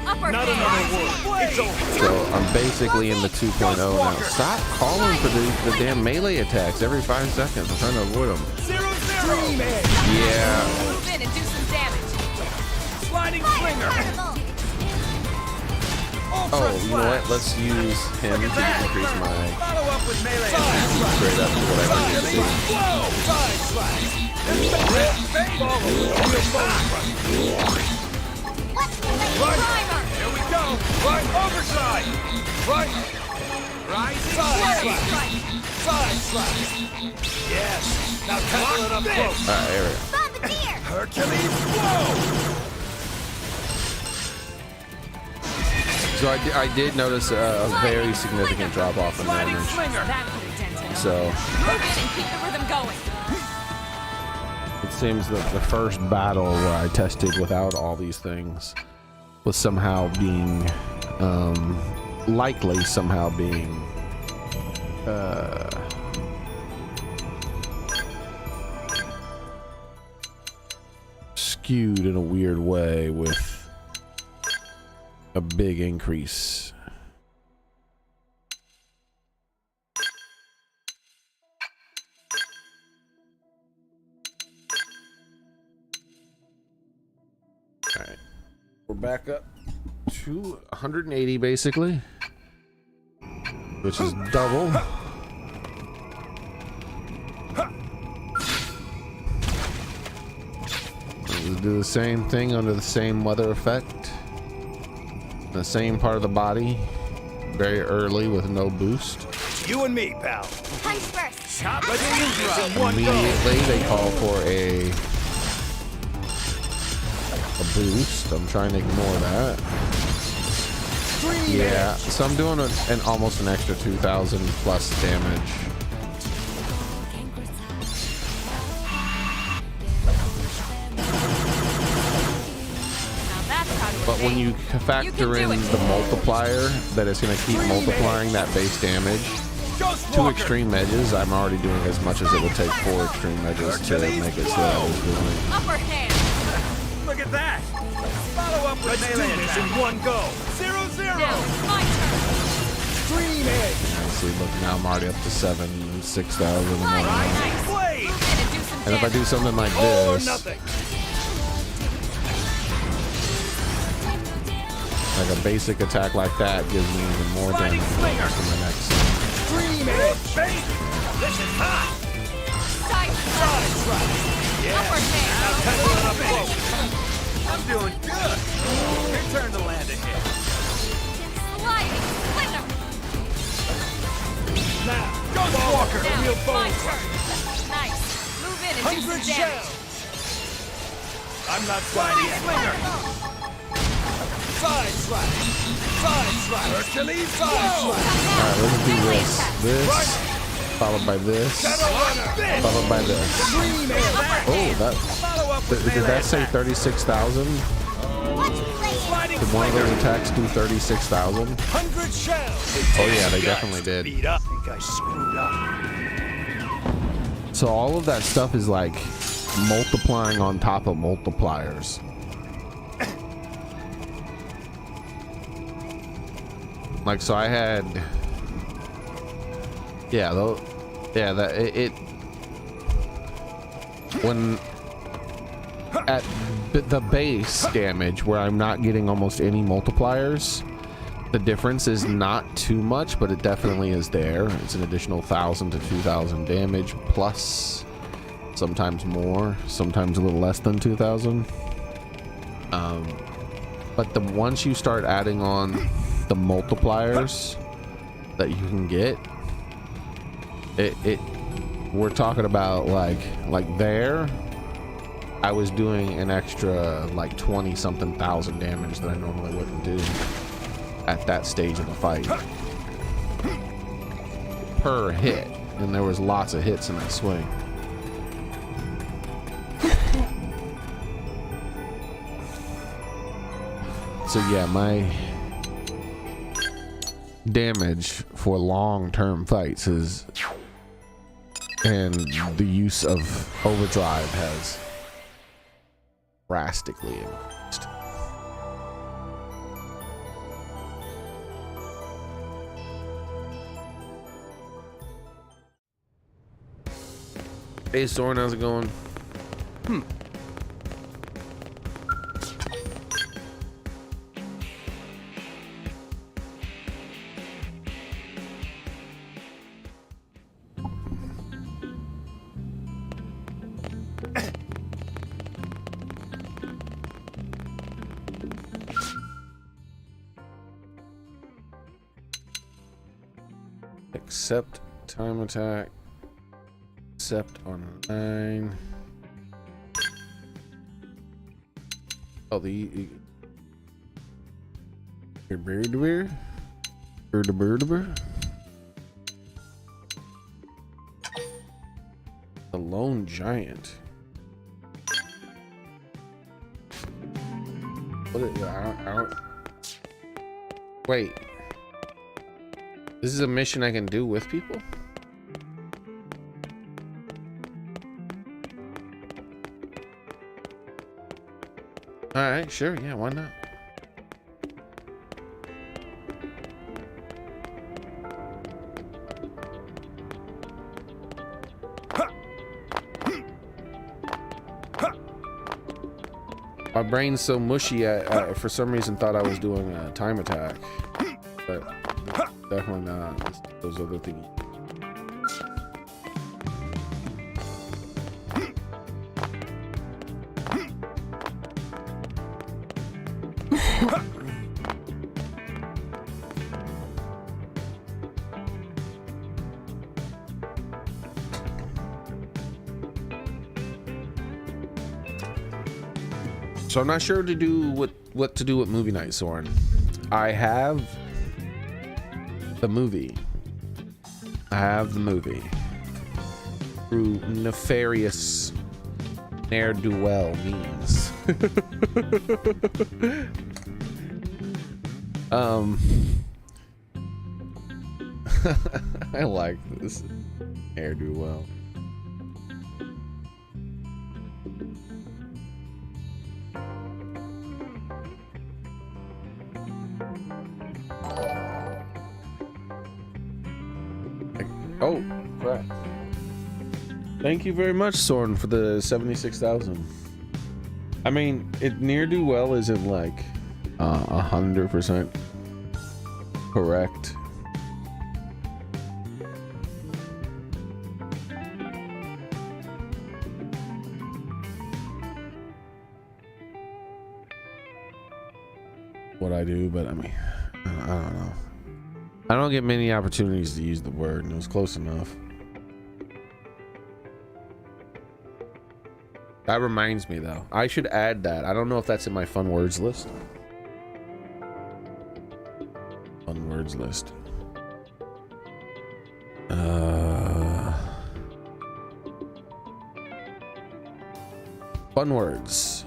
Upper Not hand. another word. It's over. So I'm basically in the 2.0 now. Stop calling for the damn melee attacks every 5 seconds. I'm trying to avoid them. 0-0! Dream Edge! Yeah. Move in and do some damage. Sliding Fire slinger! carnival! Ultra Oh, you know what? slash! Let's use him to increase my Follow up with melee attack! straight up to what I need to do. Blow! Side slash! What's the latest? Right! Here we go! Right overside! Right! Rising side slash! Side slash! Yes! Now tackle it up close! Alright, there we go. Bombardier! Hercules blow! So I did notice a very significant drop off in Sliding damage. slinger! That could have dented him. So Move in and keep the rhythm going. it seems that the first battle where I tested without all these things was somehow being, likely somehow being, skewed in a weird way with a big increase. All right, we're back up to 180 basically, which is double. We'll do the same thing under the same weather effect. The same part of the body, very early with no boost. You and me, pal. Punch first! Chop like ninjas in one go! Immediately they call for a boost. I'm trying to ignore that. Dream Yeah, Edge! so I'm doing an almost an extra 2,000 plus damage. Now that's how to But when you factor in the multiplier that is going to keep multiplying that base damage, Ghost 2 Walker! extreme edges, I'm already doing as much as it would take 4 extreme edges to make it so I was doing. upper hand. Look at that! Follow up with melee attack in one go! 0-0! Now it's my turn. Dream Edge! See, look, now I'm already up to 6,000 and more. Rising blade! Move in and do some And if I damage. do something like All or this, nothing! Like a basic attack like that gives me even more damage for my next. Dream it, baby! This is hot! Side Side slap! Yeah! Upper hand. Now tackle it up close! I'm doing good! Your turn to land a hit! Sliding splinter. Now, Ghost Walker! Now, Real my bone turn. Nice. Move in and do 100 some damage. shells! I'm not sliding slinger! Side slap! Side slap! Hercules side slap! Alright, let's do this. This, followed by this, followed by this. Oh, that. Follow up with Did that say melee 36,000? Watch me play it. sliding Did one of slinger! those attacks do 36,000? 100 shells! Oh yeah, they definitely did. Beat up. I think I screwed up. So all of that stuff is like multiplying on top of multipliers. Like, so I had, yeah, though, yeah, that it when at the base damage where I'm not getting almost any multipliers, the difference is not too much, but it definitely is there. It's an additional 1,000 to 2,000 damage plus, sometimes more, sometimes a little less than 2,000. But the once you start adding on the multipliers that you can get, it we're talking about like there I was doing an extra like 20 something thousand damage that I normally wouldn't do at that stage of the fight per hit, and there was lots of hits in that swing. So yeah, my damage for long-term fights is, and the use of overdrive has drastically increased. Hey Soren, how's it going? Accept time attack. Accept online. Oh, the the lone giant. What is, I don't, wait. This is a mission I can do with people? Alright, sure, yeah, why not? My brain's so mushy, I for some reason thought I was doing a time attack, but definitely not. It's those other things. So I'm not sure to do what to do with movie night, Soren. I have the movie. I have the movie through nefarious ne'er-do-well means. I like this ne'er-do-well. Oh, crap. Thank you very much, Soren, for the 76,000. I mean, it near do well isn't like 100% correct. What I do, but I mean, I don't know. I don't get many opportunities to use the word, and it was close enough. That reminds me, though. I should add that. I don't know if that's in my fun words list. Fun words list. Fun words.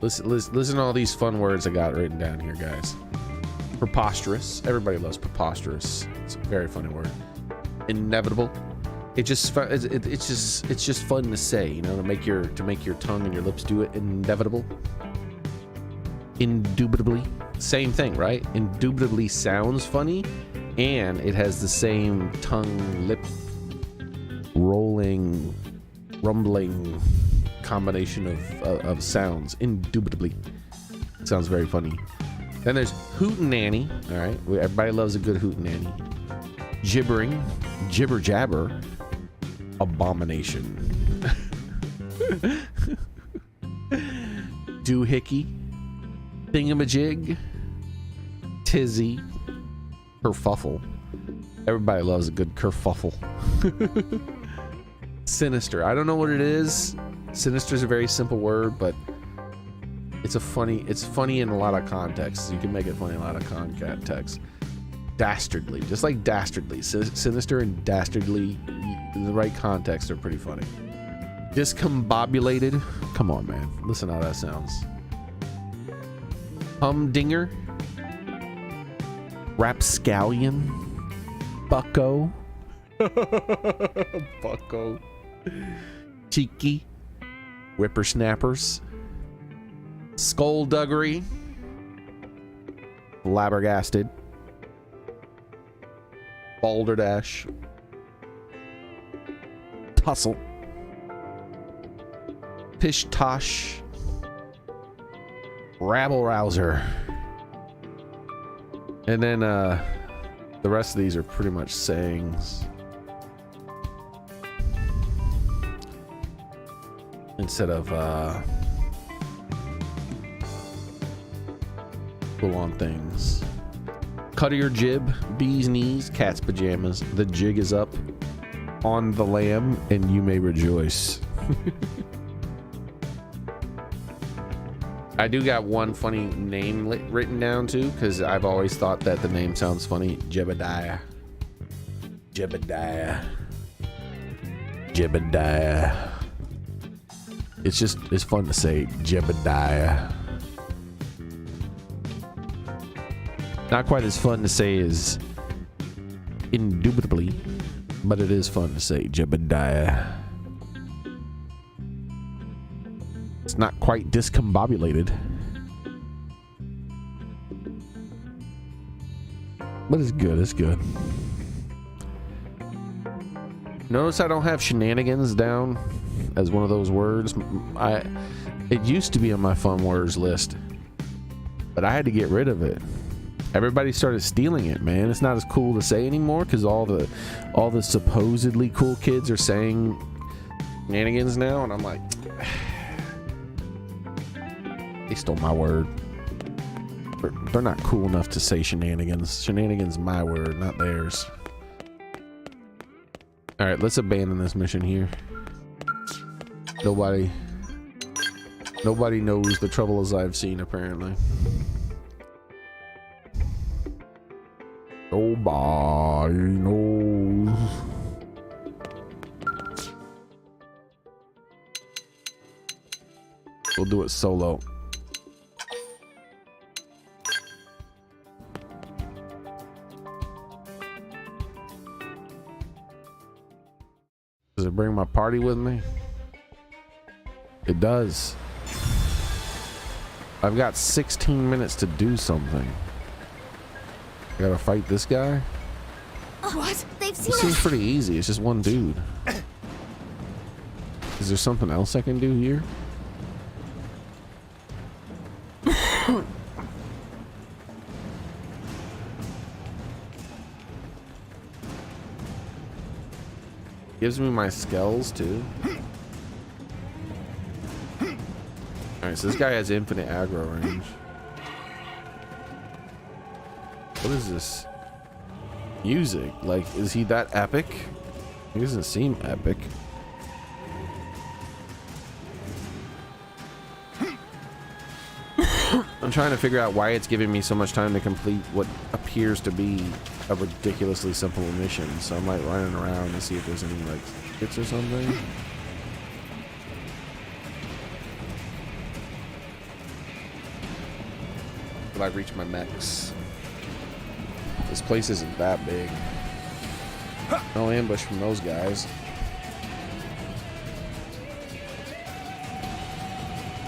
Listen to all these fun words I got written down here, guys. Preposterous. Everybody loves preposterous. It's a very funny word. Inevitable. It's just fun to say, you know, to make your tongue and your lips do it. Inevitable. Indubitably. Same thing, right? Indubitably sounds funny, and it has the same tongue, lip, rolling, rumbling combination of sounds. Indubitably. Sounds very funny. Then there's hootenanny. All right, everybody loves a good hootenanny. Gibbering, jibber jabber, abomination. Doohickey, thingamajig, tizzy, kerfuffle. Everybody loves a good kerfuffle. Sinister. I don't know what it is. Sinister is a very simple word, but it's funny in a lot of contexts. You can make it funny in a lot of contexts. Dastardly, just like dastardly. Sinister and dastardly, in the right context, are pretty funny. Discombobulated. Come on, man. Listen how that sounds. Humdinger. Rapscallion. Bucko. Bucko. Cheeky. Whippersnappers. Skullduggery. Flabbergasted. Balderdash. Tussle. Pish-tosh. Rabble-rouser. And then the rest of these are pretty much sayings. Instead of full-on things. Cut your jib, bee's knees, cat's pajamas. The jig is up on the lamb, and you may rejoice. I do got one funny name written down too, because I've always thought that the name sounds funny. Jebediah. Jebediah. Jebediah. It's fun to say Jebediah. Not quite as fun to say as indubitably, but it is fun to say Jebediah. It's not quite discombobulated, but it's good. It's good. Notice I don't have shenanigans down as one of those words. It used to be on my fun words list, but I had to get rid of it. Everybody started stealing it, man. It's not as cool to say anymore because all the supposedly cool kids are saying shenanigans now, and I'm like, they stole my word. They're not cool enough to say shenanigans. Shenanigans, my word, not theirs. All right, let's abandon this mission here. Nobody knows the troubles I've seen, apparently. Nobody knows. We'll do it solo. Does it bring my party with me? It does. I've got 16 minutes to do something. I gotta fight this guy? What? They've seen It us. seems pretty easy. It's just one dude. Is there something else I can do here? Gives me my skells too. Alright, so this guy has infinite aggro range. What is this? Music? Like, is he that epic? He doesn't seem epic. I'm trying to figure out why it's giving me so much time to complete what appears to be a ridiculously simple mission. So I'm like running around to see if there's any like hits or something. But I've reached my max. This place isn't that big. No ambush from those guys.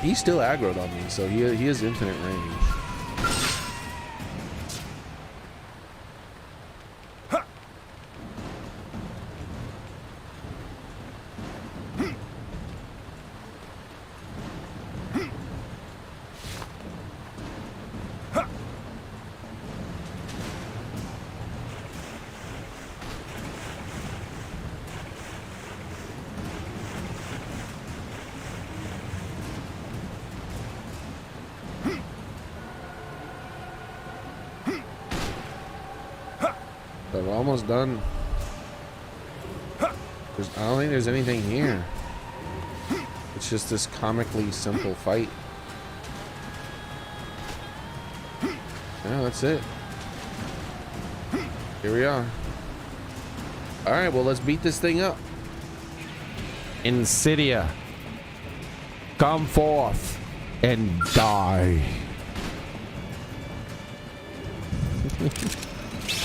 He's still aggroed on me, so he has infinite range. But we're almost done. I don't think there's anything here. It's just this comically simple fight. Yeah, that's it. Here we are. Alright, well, let's beat this thing up. Insidia, come forth and die.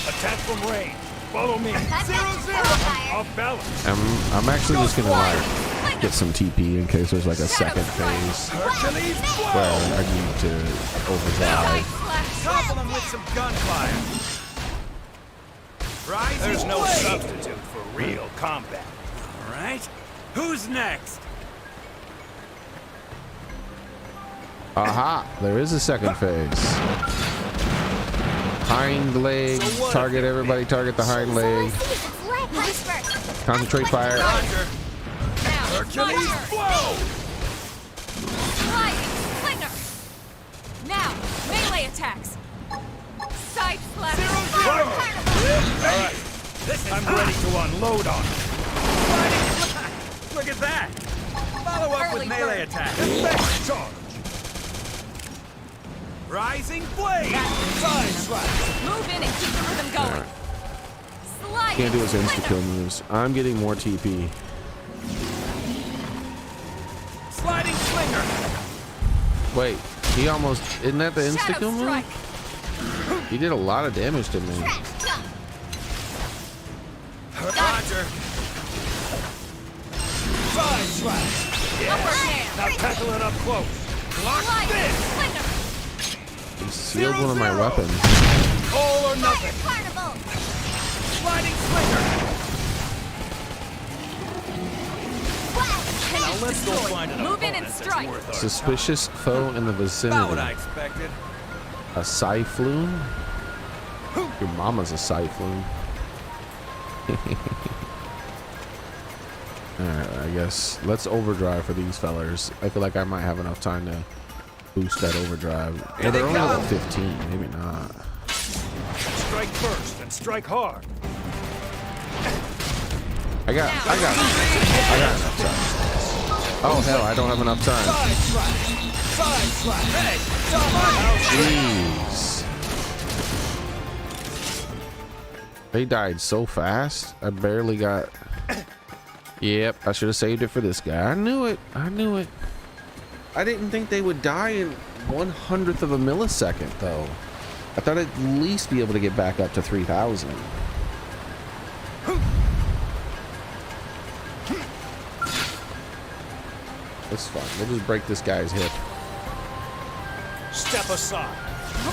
Attack from range. Follow me. 0-0. Off balance. I'm actually just gonna like get some TP in case there's like a second phase Hercules, where I need to overdrive. topple him with some gunfire. There's no substitute for real combat. All right. Who's next? Aha! There is a second phase. Hind leg. Target everybody. Target the hind leg. Concentrate fire. Roger. Now, Hercules, blow! Sliding slinger. Now, melee attacks. Side slash. 0-0. All right. I'm ready to unload on him. Look at that. Follow up Early with melee bird. attack. Effect charge. Rising blade. Side slash. Move in and keep the rhythm going. Sliding Can't do his insta slinger. kill moves. I'm getting more TP. Sliding slinger. Wait, he almost isn't that the insta Shadow kill move? strike. He did a lot of damage to me. Roger. Side slash. Upper Now hand. tackle it up close. Block Sliding this. slinger. He sealed one of my weapons. All or nothing. Carnival! Sliding slinger. Now let's go find an Move in and opponent that's strike. worth our Suspicious foe in the About what vicinity. I expected. A Cyfloon? Your mama's a Cyfloon. Alright, I guess let's overdrive for these fellers. I feel like I might have enough time to boost that overdrive. Here Well, they they're only come. level 15, maybe not. Strike first and strike hard. I got enough time. Oh hell, I don't have enough time. Side slash. Side slash. Hey, stop my house. Jeez. They died so fast. I barely got. Yep, I should have saved it for this guy. I knew it. I knew it. I didn't think they would die in 1/100th of a millisecond, though. I thought I'd at least be able to get back up to 3,000. That's fine. We'll just break this guy's hip. Step aside.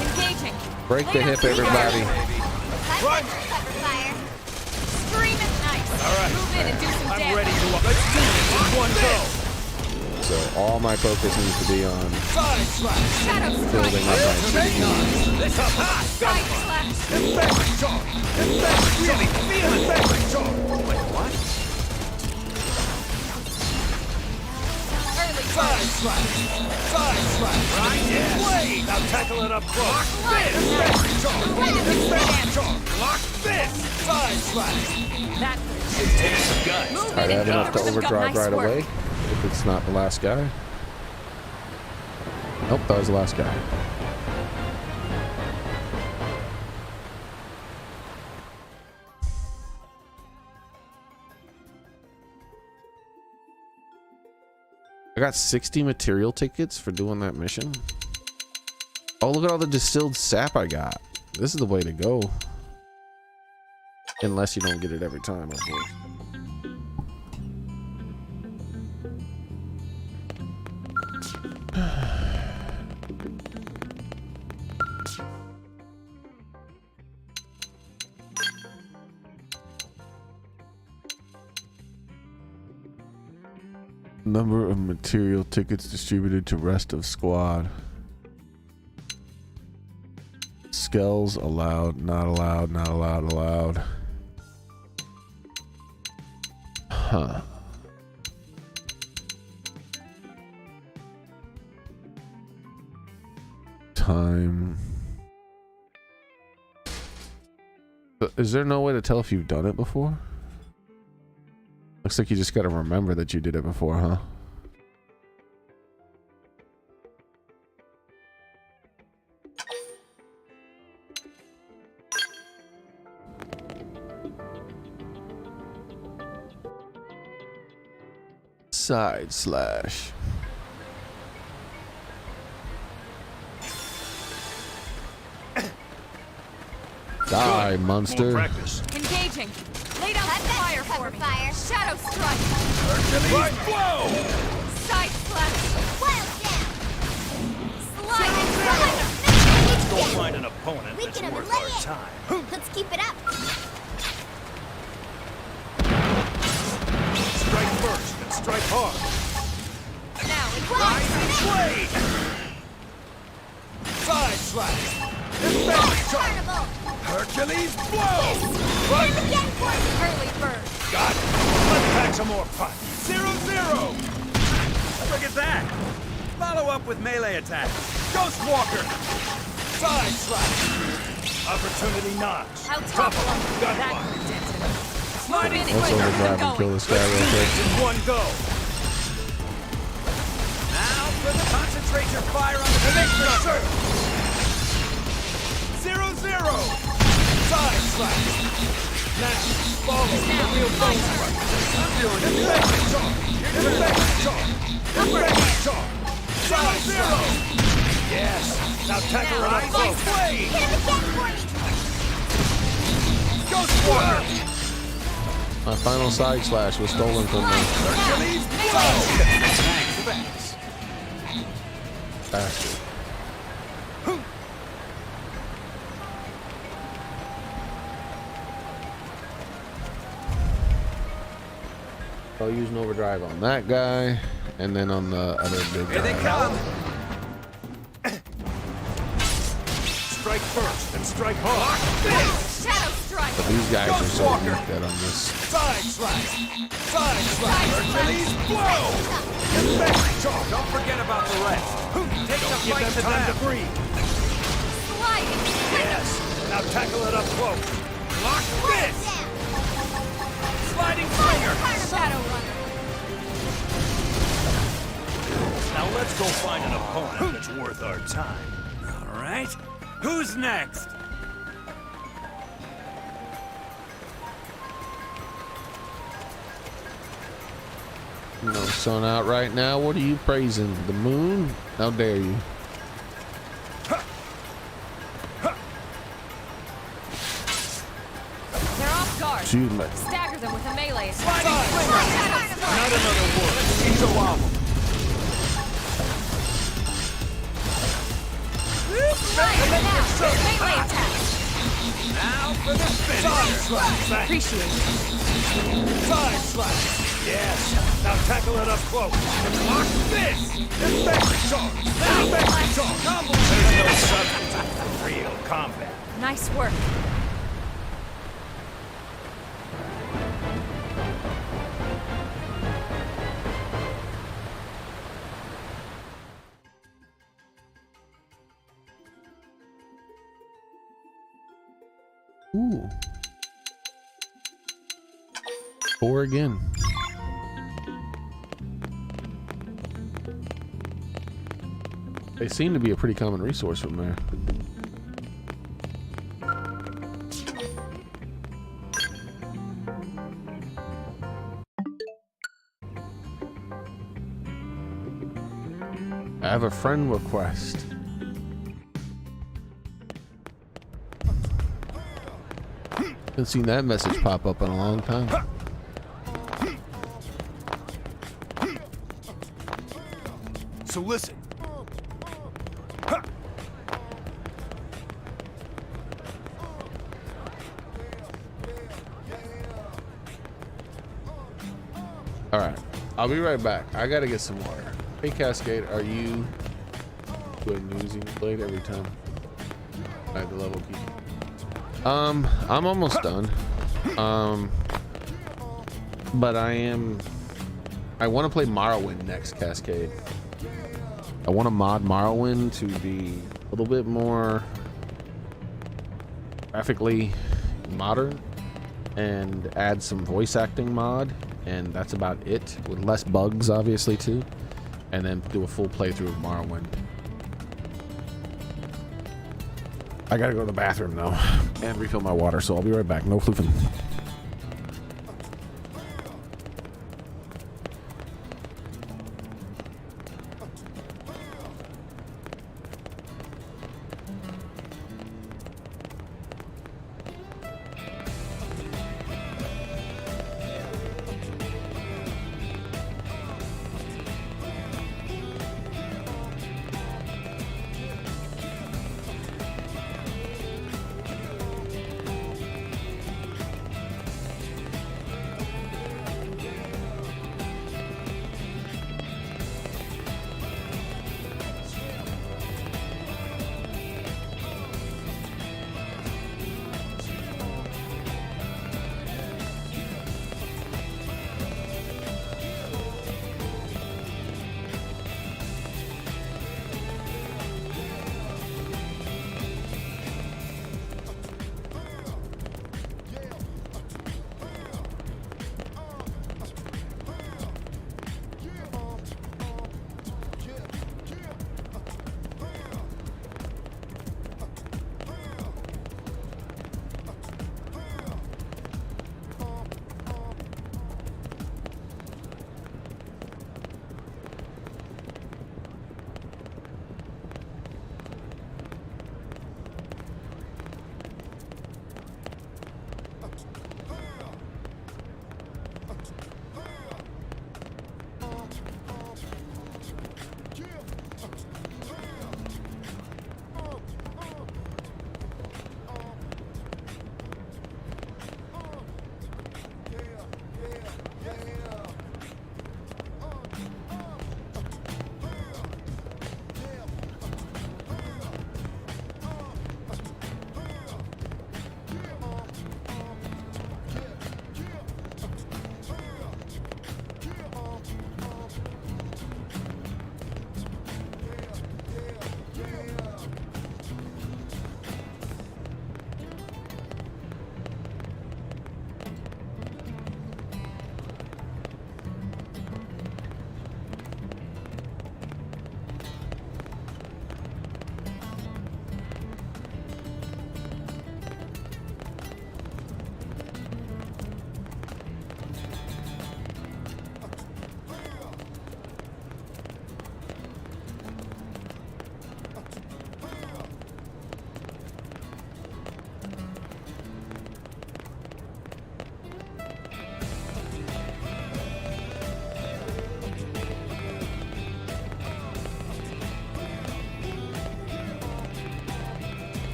Engaging. Break the hip, everybody. Run. Cover fire. Scream at night. All right. Move in and do some I'm damage. ready to. Let's do this in one go. So all my focus needs to be on Side slash. Shadow strike. building up my TP. This up high. Side slash. Effect charge. Effect really feel effect charge. Wait, what? Side slash. Right? Yes. Blade. Now tackle it up close. Lock this. Defensive charge. Defensive charge. Lock this. Side slash. That It takes some guts. move All right, I in have and enough to cover them. overdrive Nice right work. away. If it's not the last guy. Nope, that was the last guy. I got 60 material tickets for doing that mission. Oh, look at all the distilled sap I got. This is the way to go. Unless you don't get it every time, of course. Number of material tickets distributed to rest of squad. Skells allowed, not allowed, not allowed, allowed. Huh. Time. Is there no way to tell if you've done it before? Looks like you just gotta remember that you did it before, huh? Side slash. Die, monster. Practice. Engaging. Lay down I've some got fire your cover for me. fire. Shadow strike. Right blow. Side slash. Wild down. Slide. Let's go find an opponent We that's can worth lay our it. time. Let's keep it up. Strike first and strike hard. Now it's Blade. Side slash. Defensive charge. Carnival. Hercules blow. Hit him again for me. early bird. Got it. Let's pack some more punch. 0-0. Look at that! Follow up with melee attack. Ghost Walker. Side slash. Opportunity knocks. I'll topple him. That Gunfire. dented him. Move in and Let's quicker. overdrive and kill this guy Let's real do quick. this in one go. Now for the concentrate your fire on the Connection connection. circle. 0-0. Side slash. Now, follow the real ghost strike. I'm doing it. Defensive charge. Defensive charge. Defensive charge. 0-0. Yes. Now tackle it up close. Blade. Hit him again for me. Ghost Walker. My final side slash was stolen from me. Hercules blow. Thanks. Bastard. I'll use an overdrive on that guy, and then on the other big Here they guy. come! Strike first and strike hard. Shadow strike. But these guys are so Walker. weak that I'm just... Side slash. Side slash. Hercules blow. Defensive charge. Don't forget about the rest. Take the Give fight them to time to them. breathe. Sliding. Yes. Now tackle it up close. Lock this. Down. Sliding finger. Shadow runner. Now let's go find an opponent that's worth our time. All right. Who's next? No sun out right now. What are you praising? The moon? How dare you? They're off guard. Shoot me. Stagger them with a melee attack. Sliding finger. Shadow strike. Not another word. He's a wobble. Melee attack. Now for the finish. Side slash. Back. Appreciate it. Side slash. Yes. Now tackle it up close. Lock this. Defensive charge. Defensive charge. There's no substitute for real combat. Nice work. Ooh. 4 again. They seem to be a pretty common resource from there. I have a friend request. Haven't seen that message pop up in a long time. So listen. All right, I'll be right back. I gotta get some water. Hey Cascade, are you doing using blade every time? I have the level key. I'm almost done. But I want to play Morrowind next, Cascade. I want to mod Morrowind to be a little bit more graphically modern and add some voice acting mod, and that's about it, with less bugs obviously too, and then do a full playthrough of Morrowind. I gotta go to the bathroom though and refill my water, so I'll be right back. No floofing.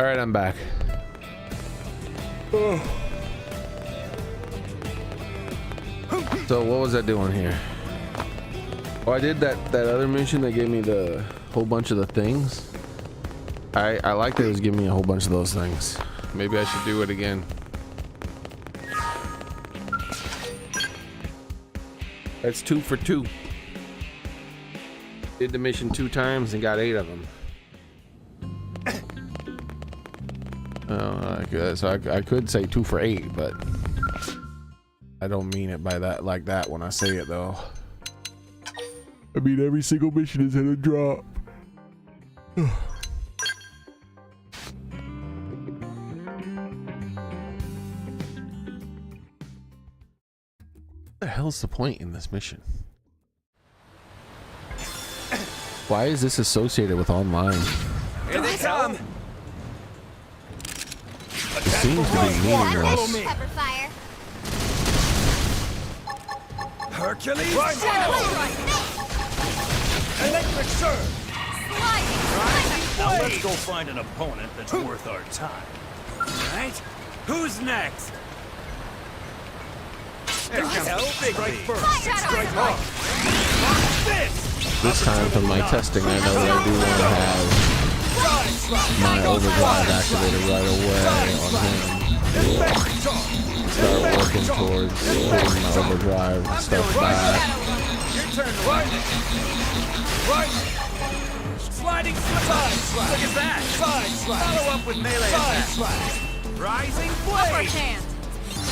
All right, I'm back. So what was I doing here? Oh, I did that other mission that gave me the whole bunch of the things. I like that it was giving me a whole bunch of those things. Maybe I should do it again. That's 2 for 2. Did the mission 2 times and got 8 of them. So I could say 2 for 8, but I don't mean it by that like that when I say it though. I mean every single mission is at a drop. What the hell's the point in this mission? Why is this associated with online? Here they come. It seems to be meaningless. Pepper fire. Hercules. Shadow strike. Electric surge. Sliding. Now let's go find an opponent that's worth our time. Right? Who's next? There comes Strike first. Shadow Strike strike. hard. This. This time from my testing, I know that I do want to have my overdrive activated right away on him. Start working towards getting my overdrive stuff back. Your turn. Right. Sliding side slash. Look at that. Side slash. Follow up with melee attack. Slash. Rising Upper blade. hand.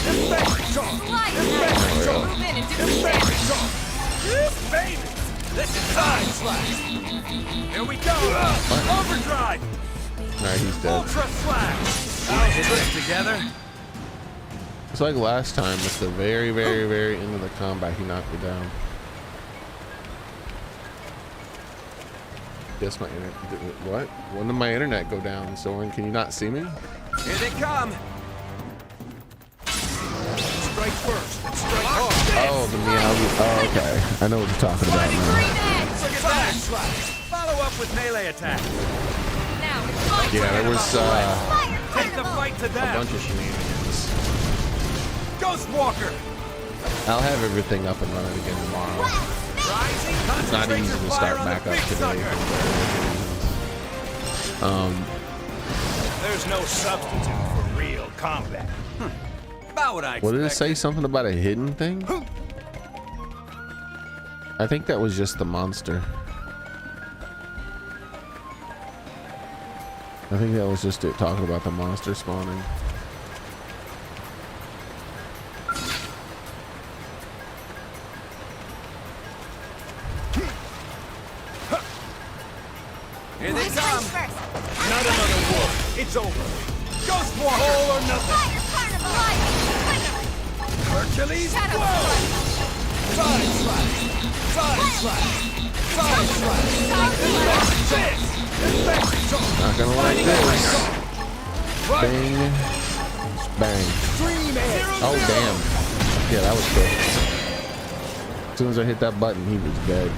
Defect charge. Slide Defect now. charge. Move in and do some Defect damage. charge. Baby. This is side slash. Here we go. Overdrive. Alright, he's dead. Ultra slash. I'll hit this together. It's like last time, at the very, very, very end of the combat, he knocked me down. Guess my internet. What? When did my internet go down? Someone, can you not see me? Here they come. Strike first. Strike hard. Oh, the meow. Oh, okay. I know what you're talking about now. Green edge. Look at that. Follow up with melee attack. Now it's my Yeah, turn. there was Fire Take the carnival. fight to a them. bunch of shenanigans. Ghost Walker. I'll have everything up and running again tomorrow. Rising. It's not Concentrate easy your to fire start on the back up big today. sucker. There's no substitute for real combat. About what I What did it expected. say? Something about a hidden thing? I think that was just the monster. I think that was just it talking about the monster spawning. Here they Strike come. first. Not another war. It's over. Ghost Walker. All or nothing. Fire carnival. Hercules. Shadow Whoa. strike. Side slash. Side slash. Side slash. This. Defect charge. Not gonna like this. Bang. Bang. Dream Edge. Oh, damn. Yeah, that was quick. As soon as I hit that button, he was dead.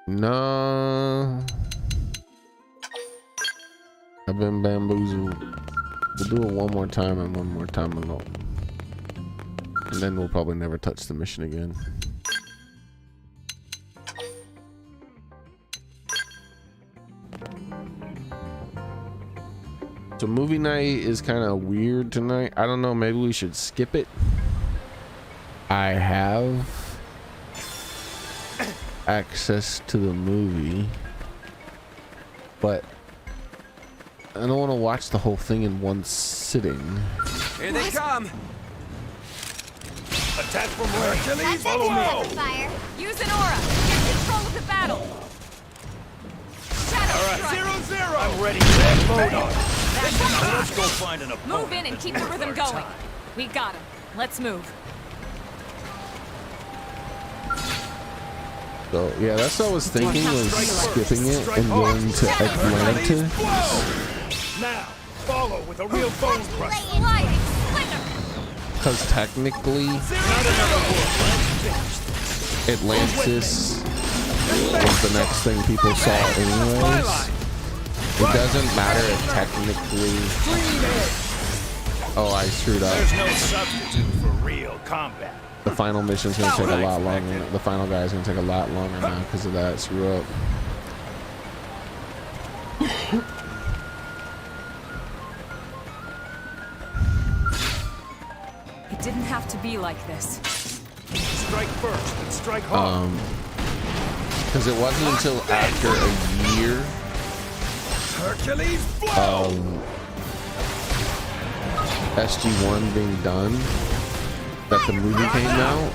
No. I've been bamboozled. We'll do it one more time and one more time alone. And then we'll probably never touch the mission again. So movie night is kind of weird tonight. I don't know, maybe we should skip it. I have access to the movie, but I don't want to watch the whole thing in one sitting. Here they come. Attack from range. Hercules. Follow me. Pepper fire. Use an aura. Get control of the battle. Shadow strike. 0-0. I'm ready for that mode on. Now let's go find an opponent. Move in and keep the that's rhythm worth our going. time. We got him. Let's move. So yeah, that's what I was thinking, was skipping it and going to Atlanta. Now, follow with a real bone crusher. Sliding slinger. Because technically, Not another war. Let's finish this. Atlantis was the next thing people saw anyways. It doesn't matter if technically... Oh, I screwed up. There's no substitute for real combat. The final mission's gonna take a lot longer. The final guy's gonna take a lot longer now because of that screw up. It didn't have to be like this. Strike first and strike hard. Because it wasn't until after a year Hercules blow! SG1 being done that the movie came out.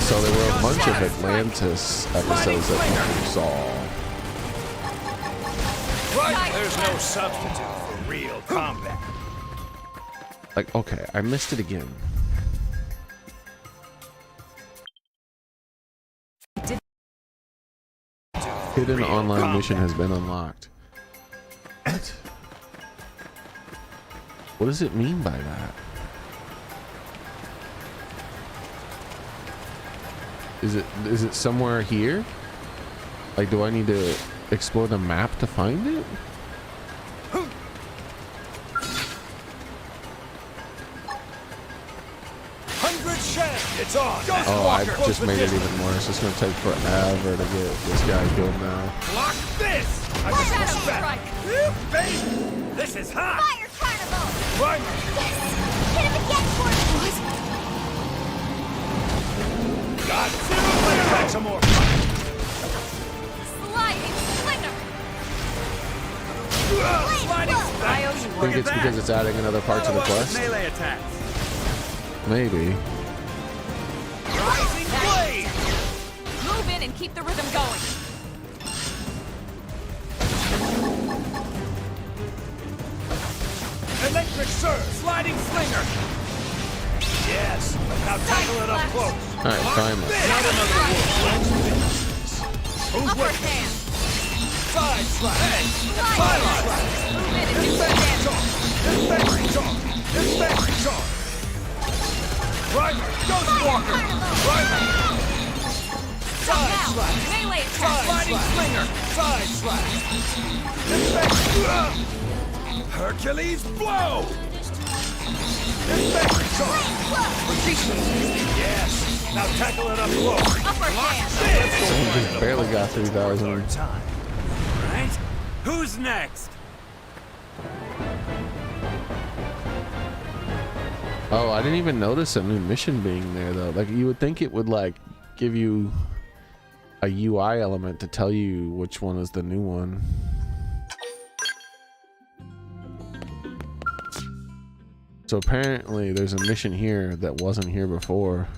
So there were a bunch of Atlantis episodes that people saw. Right, there's no substitute for real combat. Like, okay, I missed it again. Hidden online mission has been unlocked. What? What does it mean by that? Is it somewhere here? Like, do I need to explore the map to find it? 100 shaft, it's on. Oh, I just made it even worse. It's gonna take forever to get this guy killed now. Block this! I just Shadow respect. strike. Baby, this is hot. Fire carnival! Right. Yes! Hit him again for us! Got it. Let's back some more. Sliding slinger. Sliding I owe you I one. think it's because it's adding another part to the quest. Melee attacks. Maybe. rising blade. Move in and keep the rhythm going. Electric surge. Sliding slinger. Yes. Now tackle it up close. All right, finally. Not another wolf. Let's finish this. Who's Upper ready? hand. Side slash. Slide. Highlight. Move in and do some damage. Infectory charge. Infectory charge. Right. Ghost walker. Right. Side Now, slash. melee attack. Sliding slinger. Side slash. Infectory. Hercules blow. Infectory charge. Yes. Now tackle it up close. Upper hand. This. Just barely got 3,000. Time. Right? Who's next? Oh, I didn't even notice a new mission being there though. Like, you would think it would like give you a UI element to tell you which one is the new one. So apparently there's a mission here that wasn't here before.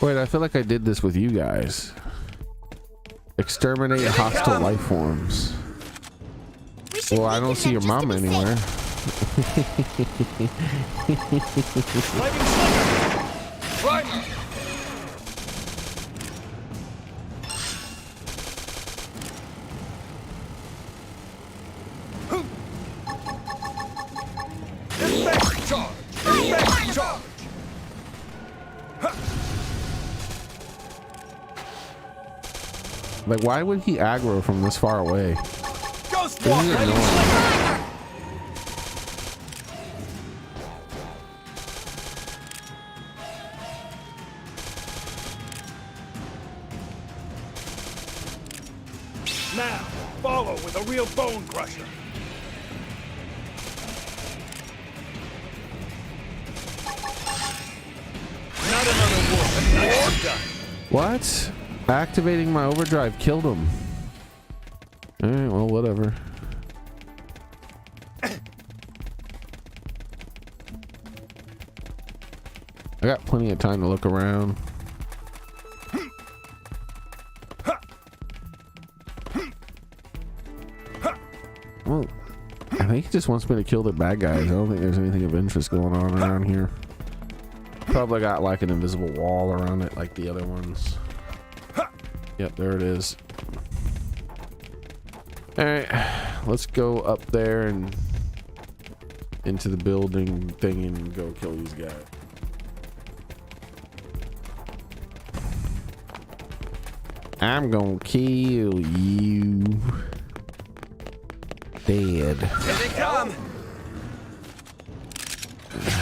Wait, I feel like I did this with you guys. Exterminate hostile life forms. Well, I don't see your mom anywhere. Lightning slinger. Right. Infectory charge. Infectory charge. Like, why would he aggro from this far away? Ghost Isn't walker. it annoying? Now, follow with a real bone crusher. Not another wolf. Nice done. What? Activating my overdrive killed him. Alright, well, whatever. I got plenty of time to look around. Well, I think he just wants me to kill the bad guys. I don't think there's anything of interest going on around here. Probably got like an invisible wall around it like the other ones. Yep, there it is. Alright, let's go up there and into the building thing and go kill these guys. I'm gonna kill you. Dead. Here they come!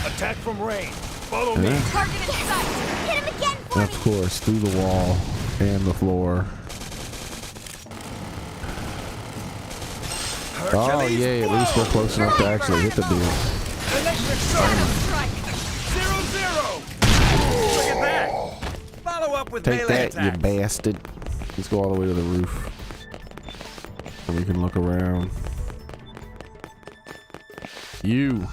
Attack from range. Follow me. Target in sight. Hit him again for Of me! course, through the wall and the floor. Oh yay, at least we're close enough to actually hit the dude. Electric Shadow Strike. strike. 0-0! Look at that! Follow up with Take melee that, you attacks. bastard. Let's go all the way to the roof. So we can look around. You.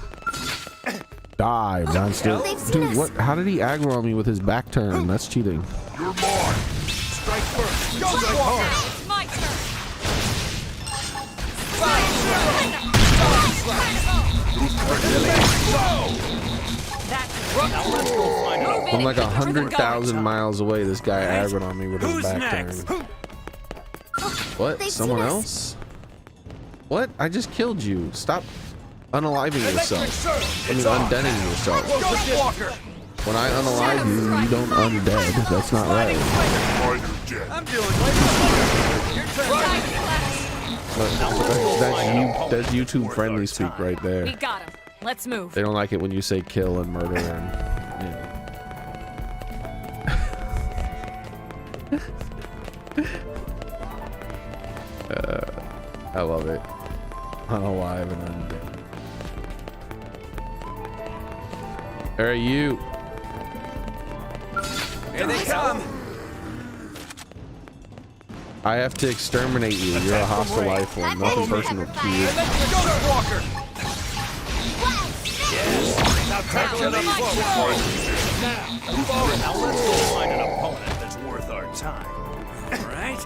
Die, monster. They've seen Dude, us. what? How did he aggro on me with his back turn? That's cheating. You're mine. Strike first. Go strike hard. It's my turn. Now let's go find out. From like 100,000 miles away, this guy aggroed on me with his Who's back next? turn. What? They've Someone seen us. else? What? I just killed you. Stop unaliving Electric yourself. surge. I mean, It's on. undeading yourself. Ghost Walker. When I unalive you, you don't undead. That's not right. I'm doing way Your turn. That's YouTube friendly speak right We there. got him. Let's move. They don't like it when you say kill and murder and I love it. Unalive and undead. Alright, you. Here they come. I have to exterminate you. You're a hostile life form. Nothing personal to you. Electric Ghost Walker. Now tackle it up close. Now let's go find an opponent that's worth our time. All right?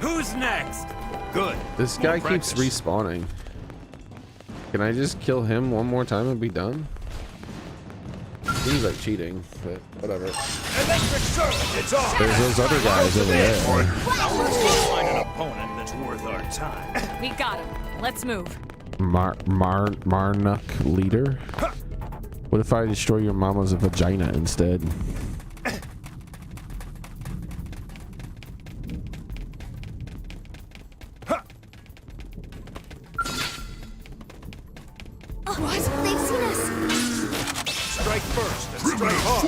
Who's next? Good. This guy keeps respawning. Can I just kill him one more time and be done? Seems like cheating, but whatever. Electric surge. It's on. There's those other guys over there. Now let's go find an opponent that's worth our time. We got him. Let's move. Marnuk leader? What if I destroy your mama's vagina instead? What? They've seen us. Strike first and strike hard.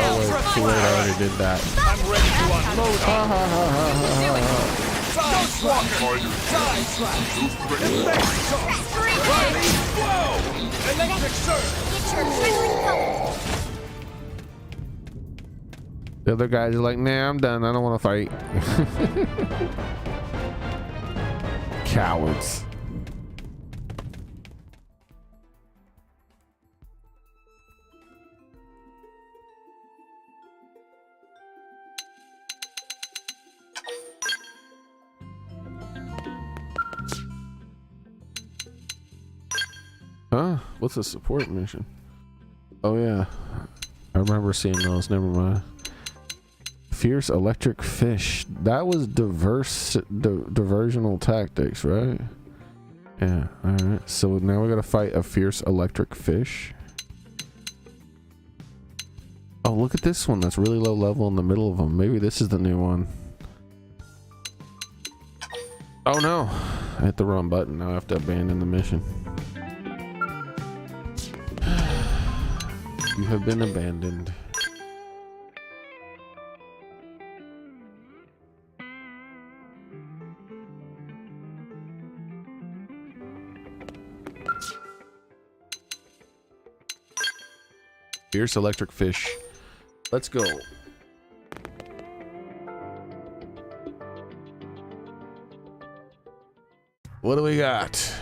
Oh wait, too late, I already did that. I'm ready to unload on. Ghost Walker. Side slap. Electric charge. Riley. Whoa. Electric surge. Get your adrenaline going. The other guys are like, nah, I'm done. I don't want to fight. Cowards. Huh? What's a support mission? Oh yeah, I remember seeing those. Never mind. Fierce electric fish. That was diversional tactics, right? Yeah. All right. So now we gotta fight a fierce electric fish. Oh, look at this one. That's really low level in the middle of them. Maybe this is the new one. Oh no! I hit the wrong button. Now I have to abandon the mission. You have been abandoned. Fierce electric fish. Let's go. What do we got?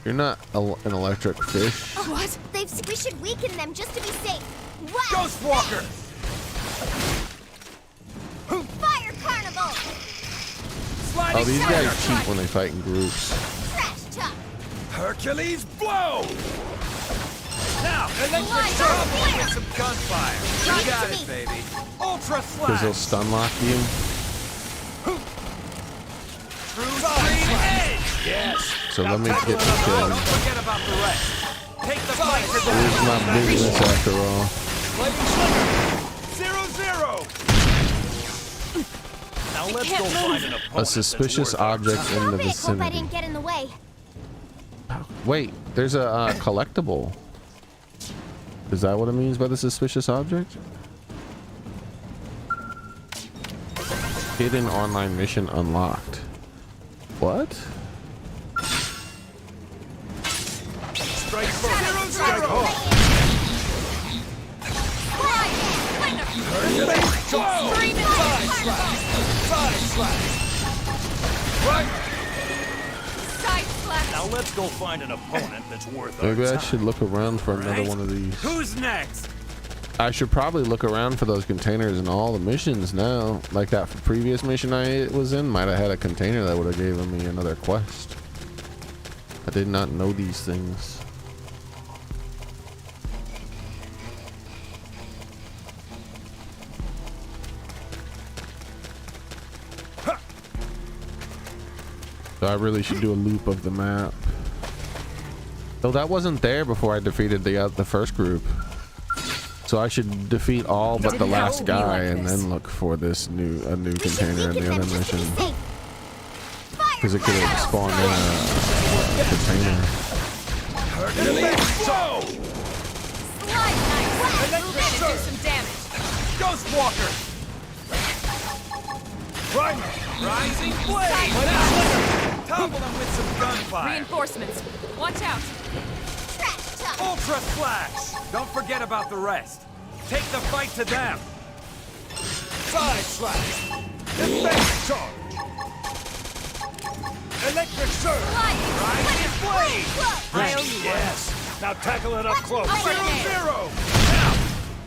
You're not an electric fish. What? We should weaken them just to be safe. Wow. Ghost Walker. Sliding Oh, these slide. guys cheat when they fight in groups. Trash talk. Hercules blow! Now, electric Slide surf on with some gunfire. Drop You it got to it, me. baby. Ultra Because they'll slash. stun lock you. True screen edge. Yes. So let me Tackle get it the up. kill. Don't forget about the rest. Take the fight to the It's my business after all. Lightning trigger. 0-0. Now let's can't go move. find an opponent A suspicious that's worth our object time. in the Stop it. Hope I vicinity. didn't get in the way. Wait, there's a collectible. Is that what it means by the suspicious object? Hidden online mission unlocked. What? Strike first. Strike Strike home. Hercules blow. Scream it. Side slash. Side slash. Right. Side slash. Now let's go find an opponent that's worth Maybe our I time. should look around for another Right. one of these. Who's next? I should probably look around for those containers in all the missions now. Like that previous mission I was in might have had a container that would have given me another quest. I did not know these things. So I really should do a loop of the map. Though that wasn't there before I defeated the first group. So I should defeat all but the Didn't have last to be guy like and this. then look for this new We should container in weaken the them other just to be mission. safe. Fire, Because it could have fire, spawned in a container. Hercules blow. Slide knife. Move in and do surf. some damage. Ghost Walker. Primer. Rising blade. Topple him with some gunfire. Reinforcements. Watch out. Trash talk. Ultra Flash! Don't forget about the rest. Take the fight to them. Side slash. Defense charge. Electric surge. Lightning. Rising blade. I owe you one. Yes. Now tackle it up close. Up and 0-0. Now,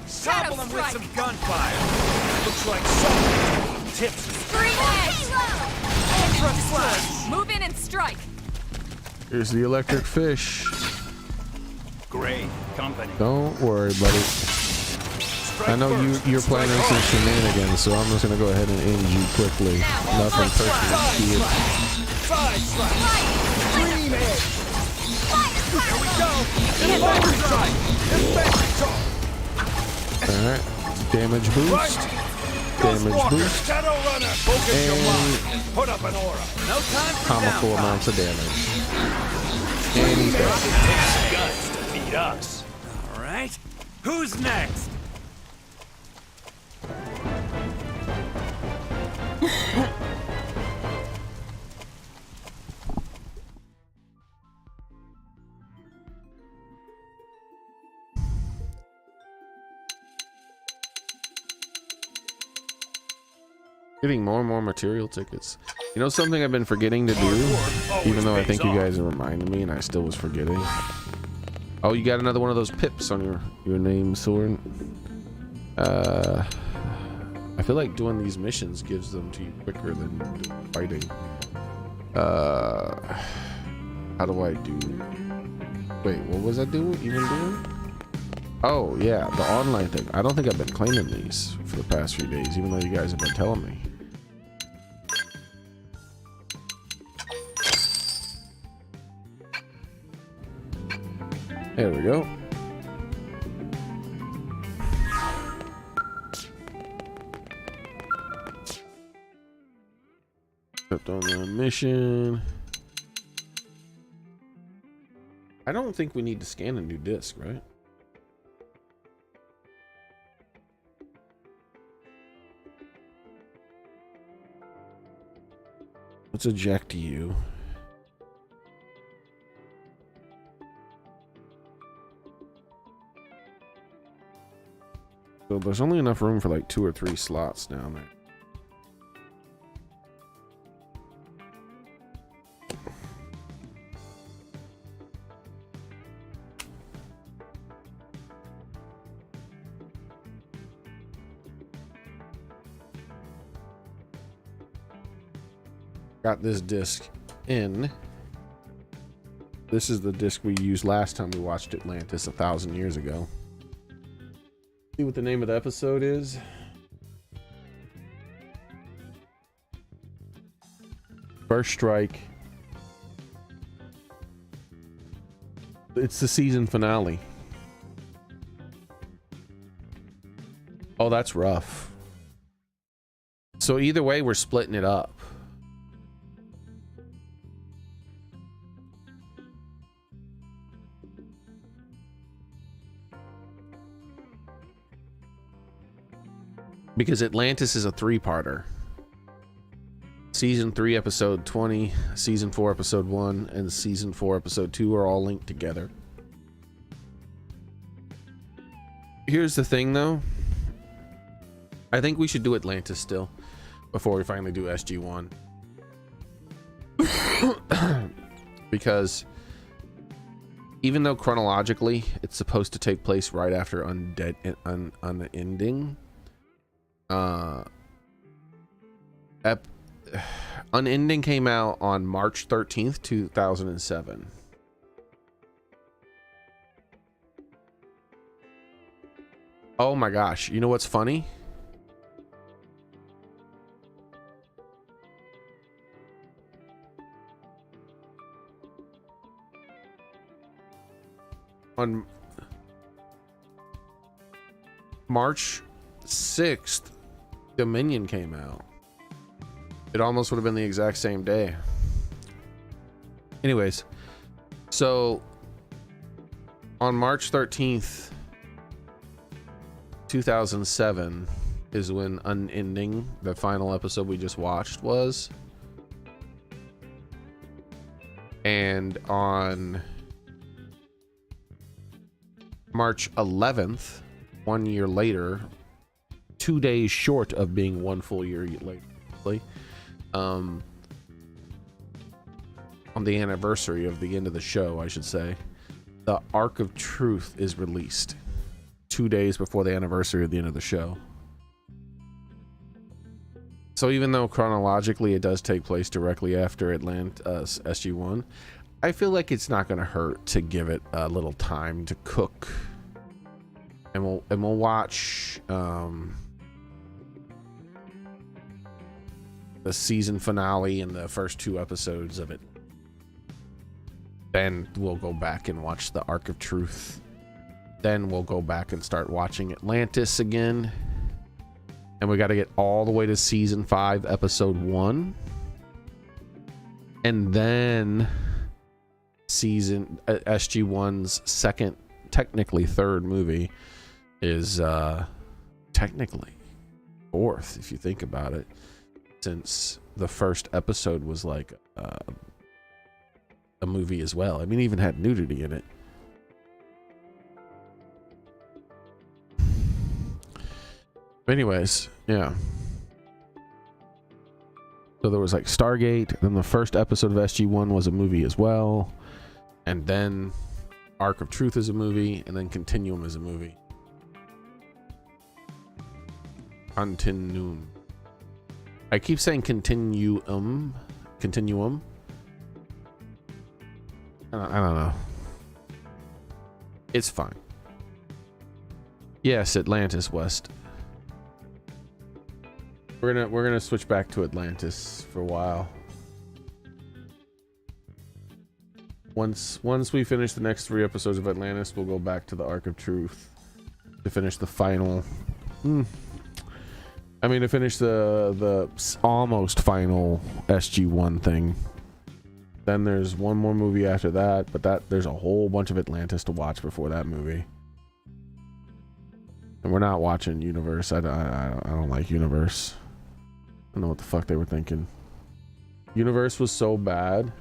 Shadow topple him with strike. some gunfire. Looks like someone tips. Scream edge. Ultra Flash. Move in and strike. Here's the electric fish. Great company. Don't worry, buddy. Strike I know first. you're Strike planning some hard. shenanigans, so I'm just gonna go ahead and end you quickly. Nothing Side personal. See it. slash. Side slash. Green edge. Here we go. Overdrive. Defense charge. All right. Damage boost. Right. Ghost Damage Walker, boost. Shadow Runner, focus your mind. Put up an aura. No time for Comical downtime. amounts of damage. And he's dead. Takes guts to beat us. All right. Who's next? Getting more and more material tickets. You know something I've been forgetting to do, even though I think you guys are reminding me, and I still was forgetting. Oh, you got another one of those pips on your name, Soren. I feel like doing these missions gives them to you quicker than fighting. How do I do? Wait, what was I even doing? Oh yeah, the online thing. I don't think I've been claiming these for the past few days, even though you guys have been telling me. There we go. Stepped on the mission. I don't think we need to scan a new disc, right? Let's eject you. So there's only enough room for like 2 or 3 slots down there. got this disc in. This is the disc we used last time we watched Atlantis 1,000 years ago. See what the name of the episode is? First Strike. It's the season finale. Oh, that's rough. So either way, we're splitting it up. Because Atlantis is a 3-parter. Season 3, episode 20, season 4, episode 1, and season 4, episode 2 are all linked together. Here's the thing, though. I think we should do Atlantis still before we finally do SG-1. Because even though chronologically it's supposed to take place right after Unending, Unending came out on March 13th, 2007. Oh my gosh, you know what's funny? On March 6th, Dominion came out. It almost would have been the exact same day. Anyways, so on March 13th, 2007 is when Unending, the final episode we just watched, was. And on March 11th, 1 year later, 2 days short of being 1 full year later, on the anniversary of the end of the show, I should say, the Arc of Truth is released 2 days before the anniversary of the end of the show. So even though chronologically it does take place directly after SG-1, I feel like it's not going to hurt to give it a little time to cook, and we'll watch the season finale and the first 2 episodes of it. Then we'll go back and watch the Arc of Truth. Then we'll go back and start watching Atlantis again. And we got to get all the way to season 5, episode 1. And then season SG-1's second, technically third movie is technically fourth, if you think about it, since the first episode was like a movie as well. I mean, it even had nudity in it. Anyways, yeah. So there was like Stargate, then the first episode of SG-1 was a movie as well, and then Arc of Truth is a movie, and then Continuum is a movie. Continuum. I keep saying Continuum. I don't know. It's fine. Yes, Atlantis West. We're gonna switch back to Atlantis for a while. Once we finish the next 3 episodes of Atlantis, we'll go back to the Arc of Truth to finish the final. I mean, to finish the almost final SG-1 thing. Then there's one more movie after that, but there's a whole bunch of Atlantis to watch before that movie. And we're not watching Universe. I don't like Universe. I don't know what the fuck they were thinking. Universe was so bad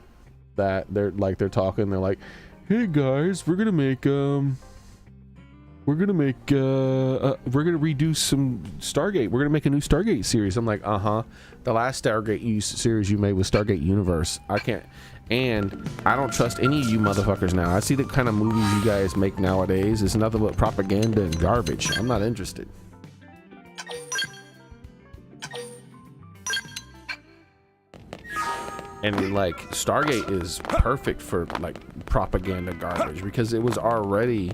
that they're talking. They're like, "Hey guys, we're gonna redo some Stargate. We're gonna make a new Stargate series." I'm like, the last Stargate series you made was Stargate Universe. I don't trust any of you motherfuckers now. I see the kind of movies you guys make nowadays. It's nothing but propaganda and garbage. I'm not interested. And like Stargate is perfect for like propaganda garbage because it was already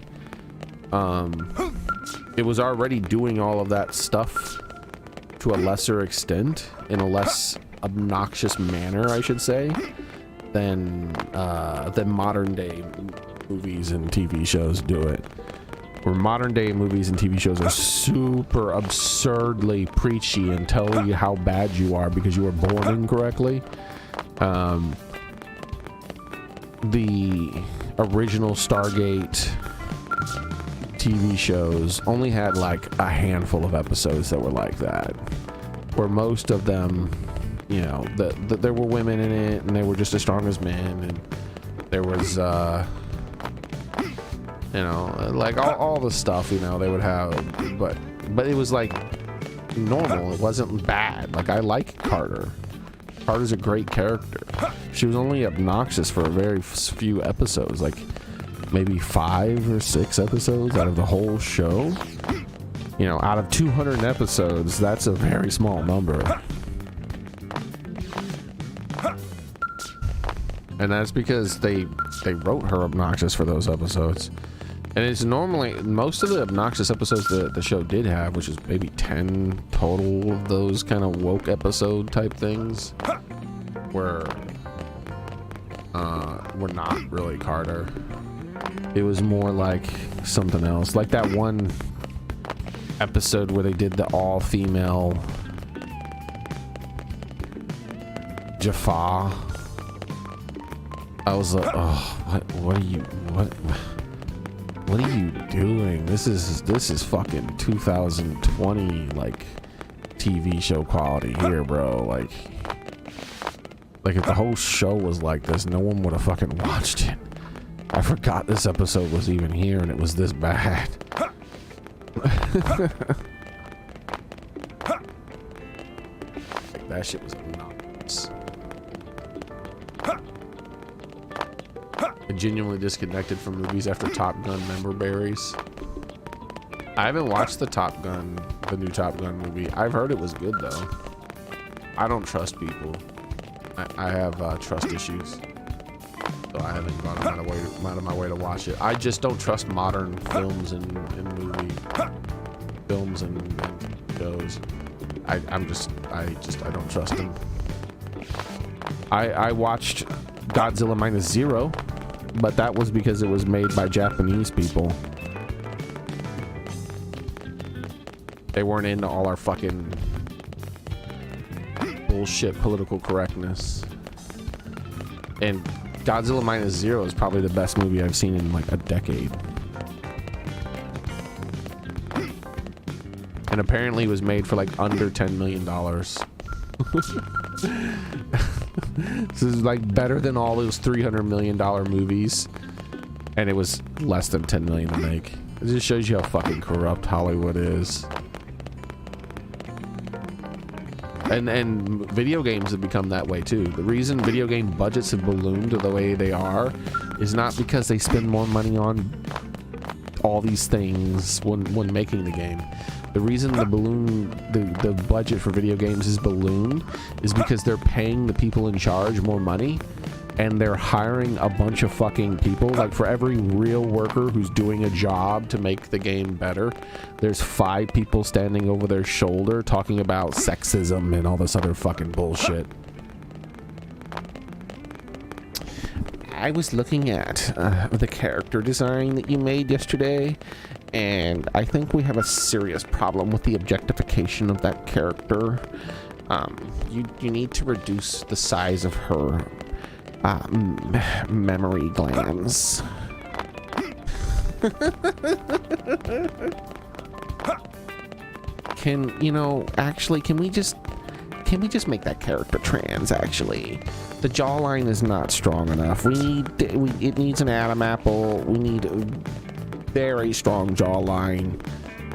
doing all of that stuff to a lesser extent, in a less obnoxious manner, I should say, than modern day movies and TV shows do it. Where modern day movies and TV shows are super absurdly preachy and tell you how bad you are because you were born incorrectly. The original Stargate TV shows only had like a handful of episodes that were like that, where most of them, you know, there were women in it and they were just as strong as men, and there was you know, like all the stuff, you know, they would have, but it was like normal. It wasn't bad. Like, I like Carter. Carter's a great character. She was only obnoxious for a very few episodes, like maybe 5 or 6 episodes out of the whole show. You know, out of 200 episodes, that's a very small number. And that's because they wrote her obnoxious for those episodes. And it's normally, most of the obnoxious episodes that the show did have, which is maybe 10 total of those kind of woke episode type things, were not really Carter. It was more like something else. Like that one episode where they did the all-female Jaffa. I was like, oh, what are you doing? This is fucking 2020 like TV show quality here, bro. Like if the whole show was like this, no one would have fucking watched it. I forgot this episode was even here and it was this bad. Like, that shit was obnoxious. I genuinely disconnected from movies after Top Gun member berries. I haven't watched the new Top Gun movie. I've heard it was good though. I don't trust people. I have trust issues, so I haven't gone out of my way to watch it. I just don't trust modern films and movie films and shows. I don't trust them. I watched Godzilla Minus Zero, but that was because it was made by Japanese people. They weren't into all our fucking bullshit political correctness. And Godzilla Minus Zero is probably the best movie I've seen in like a decade. And apparently it was made for like under $10 million. This is like better than all those $300 million movies, and it was less than $10 million to make. It just shows you how fucking corrupt Hollywood is. And video games have become that way too. The reason video game budgets have ballooned the way they are is not because they spend more money on all these things when making the game. The reason the budget for video games is ballooned is because they're paying the people in charge more money, and they're hiring a bunch of fucking people. Like, for every real worker who's doing a job to make the game better, there's 5 people standing over their shoulder talking about sexism and all this other fucking bullshit. I was looking at the character design that you made yesterday, and I think we have a serious problem with the objectification of that character. You need to reduce the size of her memory glands. Can we just make that character trans? Actually, the jawline is not strong enough. It needs an Adam apple. We need a very strong jawline.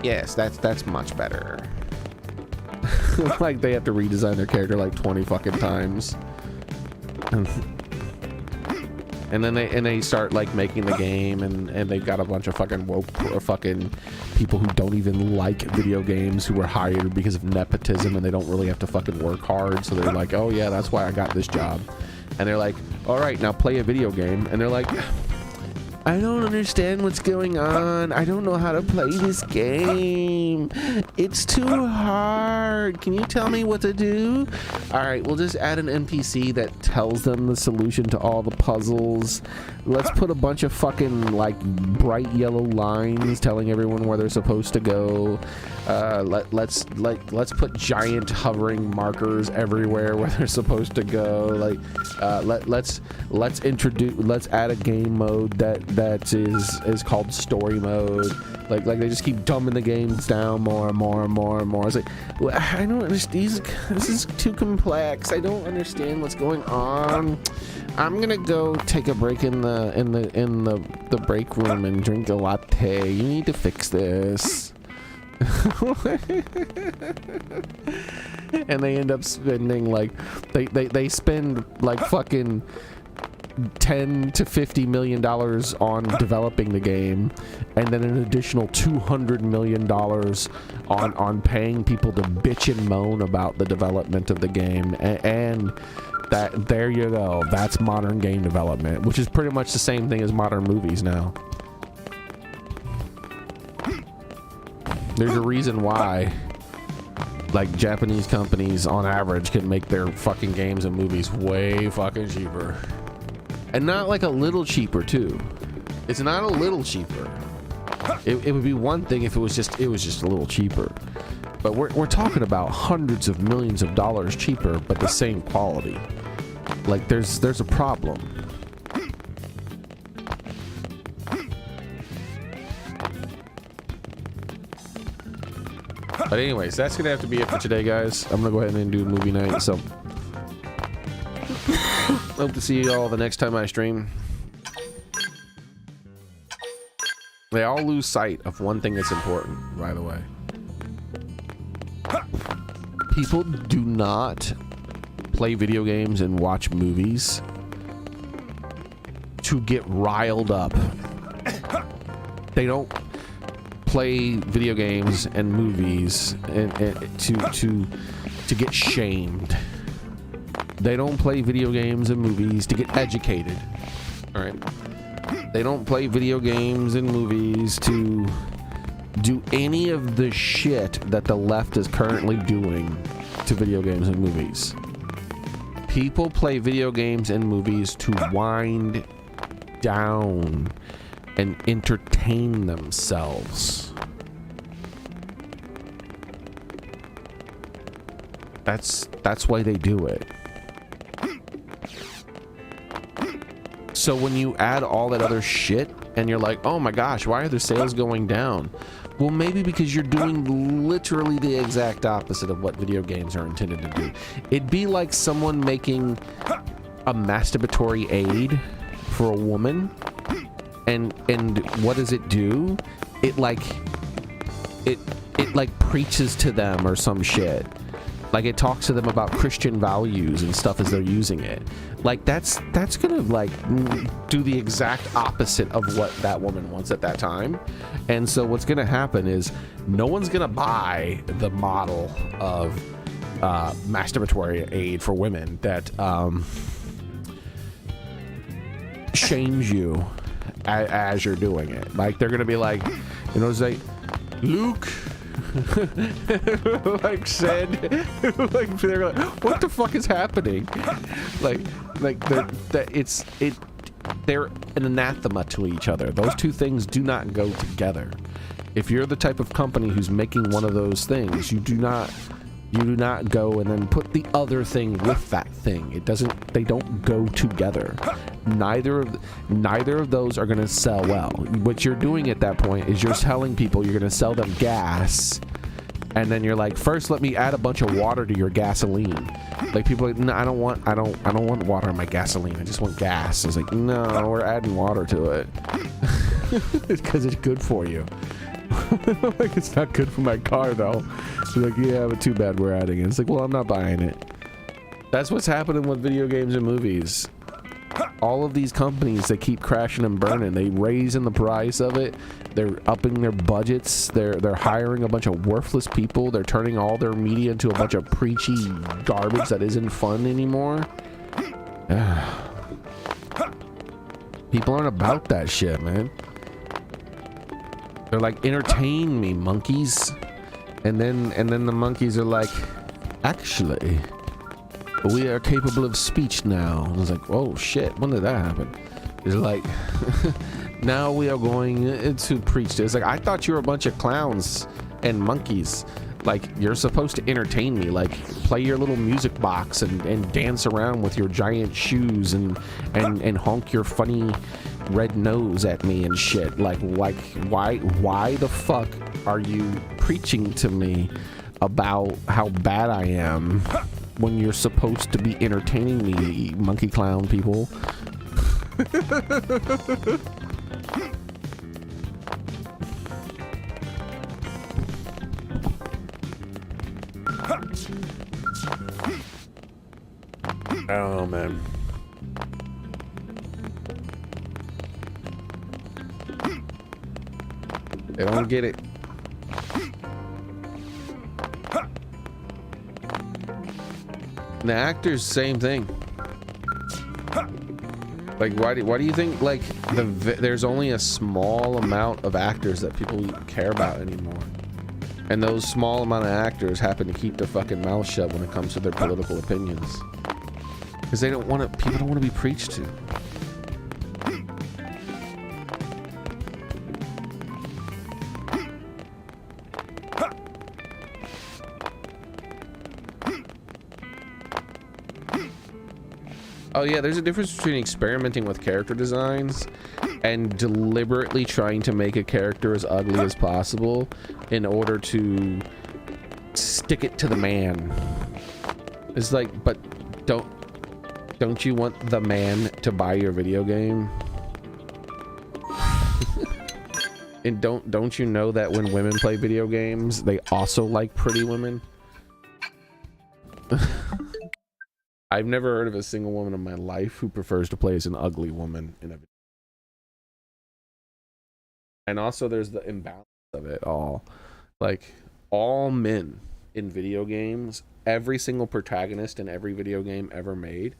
Yes, that's much better. Like, they have to redesign their character like 20 fucking times. And then they start like making the game, and they've got a bunch of fucking woke fucking people who don't even like video games, who were hired because of nepotism, and they don't really have to fucking work hard, so they're like, oh yeah, that's why I got this job. and they're like, all right, now play a video game, and they're like, I don't understand what's going on. I don't know how to play this game. It's too hard. Can you tell me what to do? All right, we'll just add an NPC that tells them the solution to all the puzzles. Let's put a bunch of fucking like bright yellow lines telling everyone where they're supposed to go. Let's put giant hovering markers everywhere where they're supposed to go. Like, let's add a game mode that is called story mode. Like they just keep dumbing the games down more and more and more and more. It's like, well, I don't understand. This is too complex. I don't understand what's going on. I'm gonna go take a break in the break room and drink a latte. You need to fix this. And they end up spending like they spend like fucking $10 to $50 million on developing the game, and then an additional $200 million on paying people to bitch and moan about the development of the game. And that, there you go, that's modern game development, which is pretty much the same thing as modern movies now. There's a reason why like Japanese companies on average can make their fucking games and movies way fucking cheaper. And not like a little cheaper too. It's not a little cheaper. It would be one thing if it was just a little cheaper. But we're talking about hundreds of millions of dollars cheaper, but the same quality. Like there's a problem. But anyways, that's gonna have to be it for today, guys. I'm gonna go ahead and do movie night. So hope to see you all the next time I stream. They all lose sight of one thing that's important, by the way. People do not play video games and watch movies to get riled up. They don't play video games and movies and to get shamed. They don't play video games and movies to get educated. All right. They don't play video games and movies to do any of the shit that the left is currently doing to video games and movies. People play video games and movies to wind down and entertain themselves. That's why they do it. So when you add all that other shit and you're like, oh my gosh, why are the sales going down? Well, maybe because you're doing literally the exact opposite of what video games are intended to do. It'd be like someone making a masturbatory aid for a woman, and what does it do? It like preaches to them or some shit. Like it talks to them about Christian values and stuff as they're using it. Like that's gonna like do the exact opposite of what that woman wants at that time. And so what's gonna happen is no one's gonna buy the model of masturbatory aid for women that shames you as you're doing it. Like they're gonna be like, you know, it's like, Luke like said, like they're like, what the fuck is happening? Like they're an anathema to each other. Those two things do not go together. If you're the type of company who's making one of those things, you do not go and then put the other thing with that thing. They don't go together. Neither of those are going to sell well. What you're doing at that point is you're telling people you're going to sell them gas, and then you're like, first let me add a bunch of water to your gasoline. Like people are like, no, I don't want water in my gasoline. I just want gas. It's like, no, we're adding water to it because it's good for you. Like it's not good for my car though. They're like, yeah, but too bad we're adding it. It's like, well, I'm not buying it. That's what's happening with video games and movies. All of these companies, they keep crashing and burning. They raising the price of it. They're upping their budgets. They're hiring a bunch of worthless people. They're turning all their media into a bunch of preachy garbage that isn't fun anymore. People aren't about that shit, man. They're like, entertain me, monkeys. And then the monkeys are like, actually, we are capable of speech now. And I was like, oh shit, when did that happen? It's like, now we are going to preach this. Like, I thought you were a bunch of clowns and monkeys. Like, you're supposed to entertain me. Like, play your little music box and dance around with your giant shoes and honk your funny red nose at me and shit. Like why the fuck are you preaching to me about how bad I am when you're supposed to be entertaining me, monkey clown people? Oh man. They don't get it. The actors, same thing. Like, why do you think like there's only a small amount of actors that people care about anymore? And those small amount of actors happen to keep their fucking mouth shut when it comes to their political opinions. Because they don't want to, people don't want to be preached to. Oh yeah, there's a difference between experimenting with character designs and deliberately trying to make a character as ugly as possible in order to stick it to the man. It's like, but don't you want the man to buy your video game? And don't you know that when women play video games, they also like pretty women? I've never heard of a single woman in my life who prefers to play as an ugly woman in a video. And also there's the imbalance of it all. Like, all men in video games, every single protagonist in every video game ever made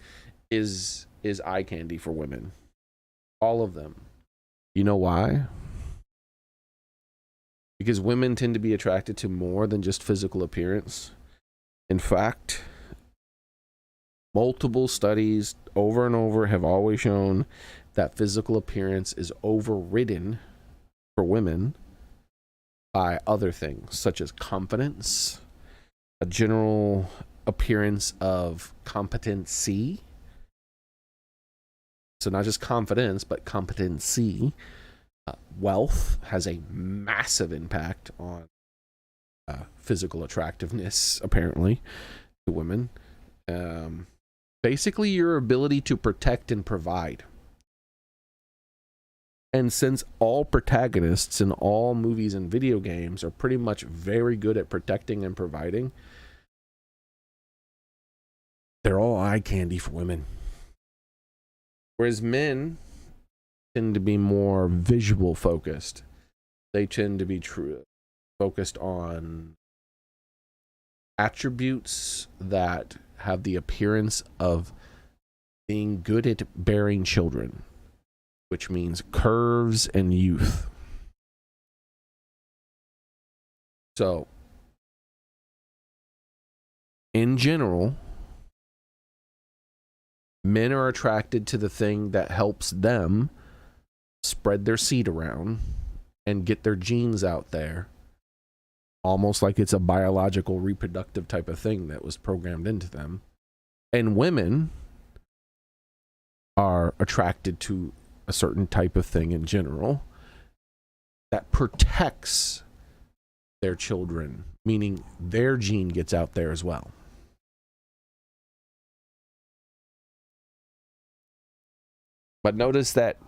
is eye candy for women. All of them. You know why? Because women tend to be attracted to more than just physical appearance. In fact, multiple studies over and over have always shown that physical appearance is overridden for women by other things, such as confidence, a general appearance of competency. So not just confidence, but competency. Wealth has a massive impact on physical attractiveness, apparently, to women. Basically, your ability to protect and provide. And since all protagonists in all movies and video games are pretty much very good at protecting and providing, they're all eye candy for women. Whereas men tend to be more visual focused. They tend to be focused on attributes that have the appearance of being good at bearing children, which means curves and youth. So, in general, men are attracted to the thing that helps them spread their seed around and get their genes out there, almost like it's a biological reproductive type of thing that was programmed into them. And women are attracted to a certain type of thing in general that protects their children, meaning their gene gets out there as well. But notice that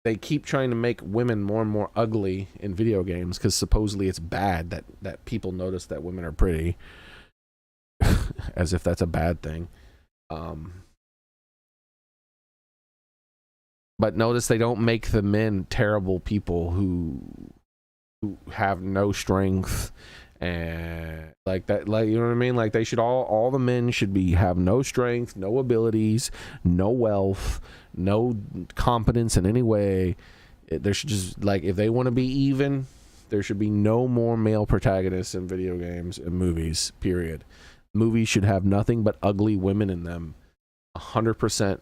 they keep trying to make women more and more ugly in video games because supposedly it's bad that people notice that women are pretty. As if that's a bad thing. But notice they don't make the men terrible people who have no strength and like that, like, you know what I mean? Like they should all the men should have no strength, no abilities, no wealth, no competence in any way. There should just, like, if they want to be even, there should be no more male protagonists in video games and movies, period. Movies should have nothing but ugly women in them. 100%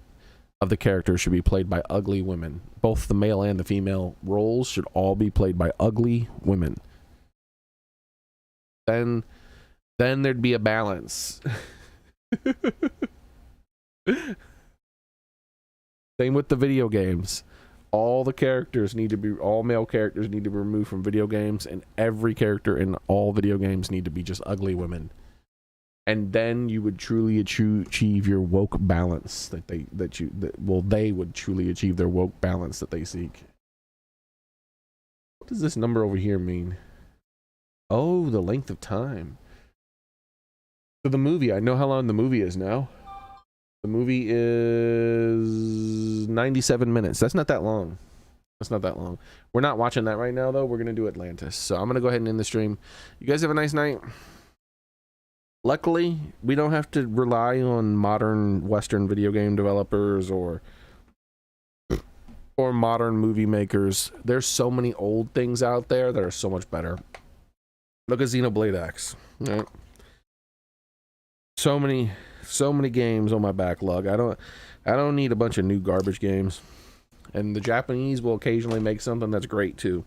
of the characters should be played by ugly women. Both the male and the female roles should all be played by ugly women. Then there'd be a balance. Same with the video games. All male characters need to be removed from video games, and every character in all video games need to be just ugly women. And then you would truly achieve your woke balance they would truly achieve their woke balance that they seek. What does this number over here mean? Oh, the length of time. So the movie, I know how long the movie is now. The movie is 97 minutes. That's not that long. That's not that long. We're not watching that right now, though. We're going to do Atlantis. So I'm going to go ahead and end the stream. You guys have a nice night. Luckily, we don't have to rely on modern Western video game developers or modern movie makers. There's so many old things out there that are so much better. Look at Xenoblade X. Right? So many games on my backlog. I don't need a bunch of new garbage games. And the Japanese will occasionally make something that's great too.